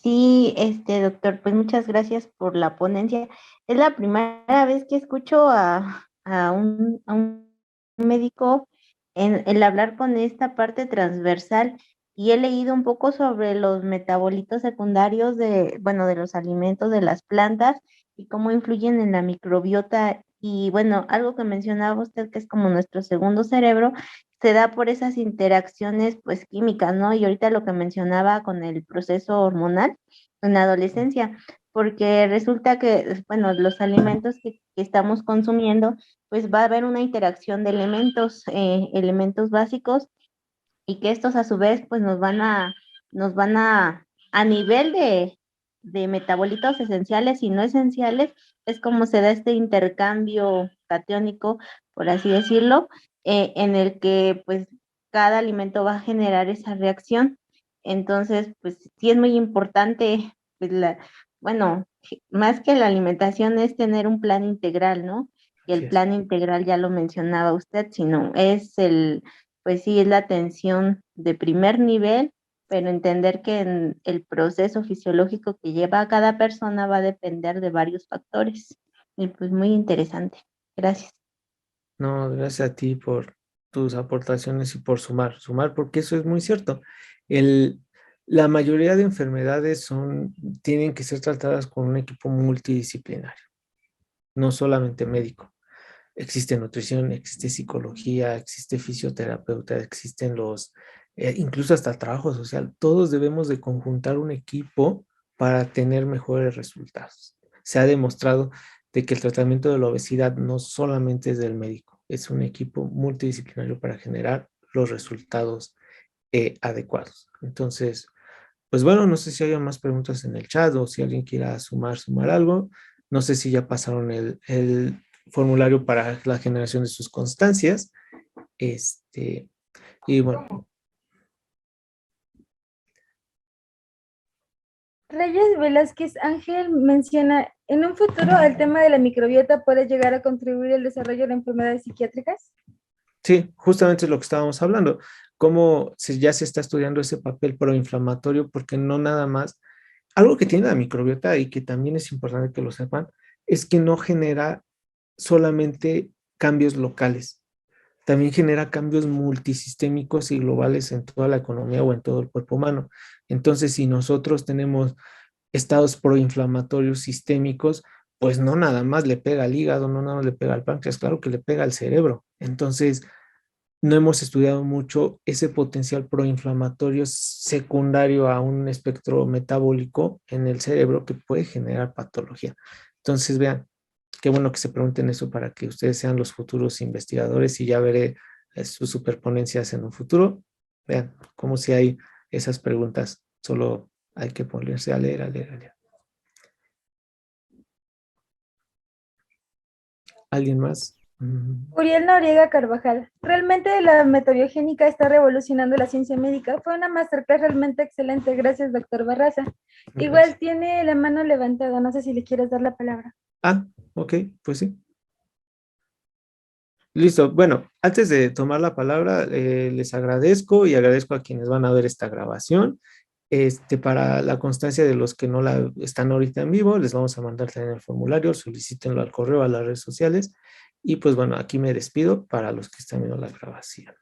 Sí, doctor, pues muchas gracias por la ponencia. Es la primera vez que escucho a un médico en el hablar con esta parte transversal y he leído un poco sobre los metabolitos secundarios bueno, de los alimentos, de las plantas y cómo influyen en la microbiota. Y bueno, algo que mencionaba usted que es como nuestro segundo cerebro, se da por esas interacciones pues químicas, ¿no? Y ahorita lo que mencionaba con el proceso hormonal en la adolescencia, porque resulta que, bueno, los alimentos que estamos consumiendo, pues va a haber una interacción de elementos básicos y que estos a su vez pues a nivel de metabolitos esenciales y no esenciales, es como se da este intercambio catiónico, por así decirlo, en el que pues cada alimento va a generar esa reacción. Entonces, pues sí es muy importante, pues, bueno, más que la alimentación es tener un plan integral, ¿no? Y Así el es. plan integral ya lo mencionaba usted, sino es pues sí, es la atención de primer nivel, pero entender que en el proceso fisiológico que lleva a cada persona va a depender de varios factores. Y pues muy interesante. Gracias. No, gracias a ti por tus aportaciones y por sumar, porque eso es muy cierto. El, la mayoría de enfermedades tienen que ser tratadas con un equipo multidisciplinario, no solamente médico. Existe nutrición, existe psicología, existe fisioterapeuta, existen incluso hasta el trabajo social. Todos debemos de conjuntar un equipo para tener mejores resultados. Se ha demostrado de que el tratamiento de la obesidad no solamente es del médico, es un equipo multidisciplinario para generar los resultados adecuados. Entonces, pues bueno, no sé si hay más preguntas en el chat o si alguien quiera sumar algo. No sé si ya pasaron el formulario para la generación de sus constancias. Y bueno, Reyes Velázquez Ángel menciona, ¿en un futuro el tema de la microbiota puede llegar a contribuir al desarrollo de enfermedades psiquiátricas? sí, justamente es lo que estábamos hablando. Ya se está estudiando ese papel proinflamatorio, porque no nada más, algo que tiene la microbiota y que también es importante que lo sepan, es que no genera solamente cambios locales, también genera cambios multisistémicos y globales en toda la economía o en todo el cuerpo humano. Entonces, si nosotros tenemos estados proinflamatorios sistémicos, pues no nada más le pega al hígado, no nada más le pega al páncreas, claro que le pega al cerebro. Entonces, no hemos estudiado mucho ese potencial proinflamatorio secundario a un espectro metabólico en el cerebro que puede generar patología. Entonces, vean, qué bueno que se pregunten eso para que ustedes sean los futuros investigadores y ya veré sus superponencias en un futuro. Vean, como si hay esas preguntas, solo hay que ponerse a leer, a leer, a leer. ¿Alguien más? Uriel Noriega Carvajal, realmente la metabiogénica está revolucionando la ciencia médica. Fue una masterclass realmente excelente. Gracias, doctor Barraza. Igual Gracias. tiene la mano levantada. No sé si le quieres dar la palabra. Ah, ok, pues sí. Listo. Bueno, antes de tomar la palabra, les agradezco y agradezco a quienes van a ver esta grabación. Para la constancia de los que no la están ahorita en vivo, les vamos a mandar también el formulario, solicítenlo al correo, a las redes sociales. Y pues bueno, aquí me despido para los que están viendo la grabación.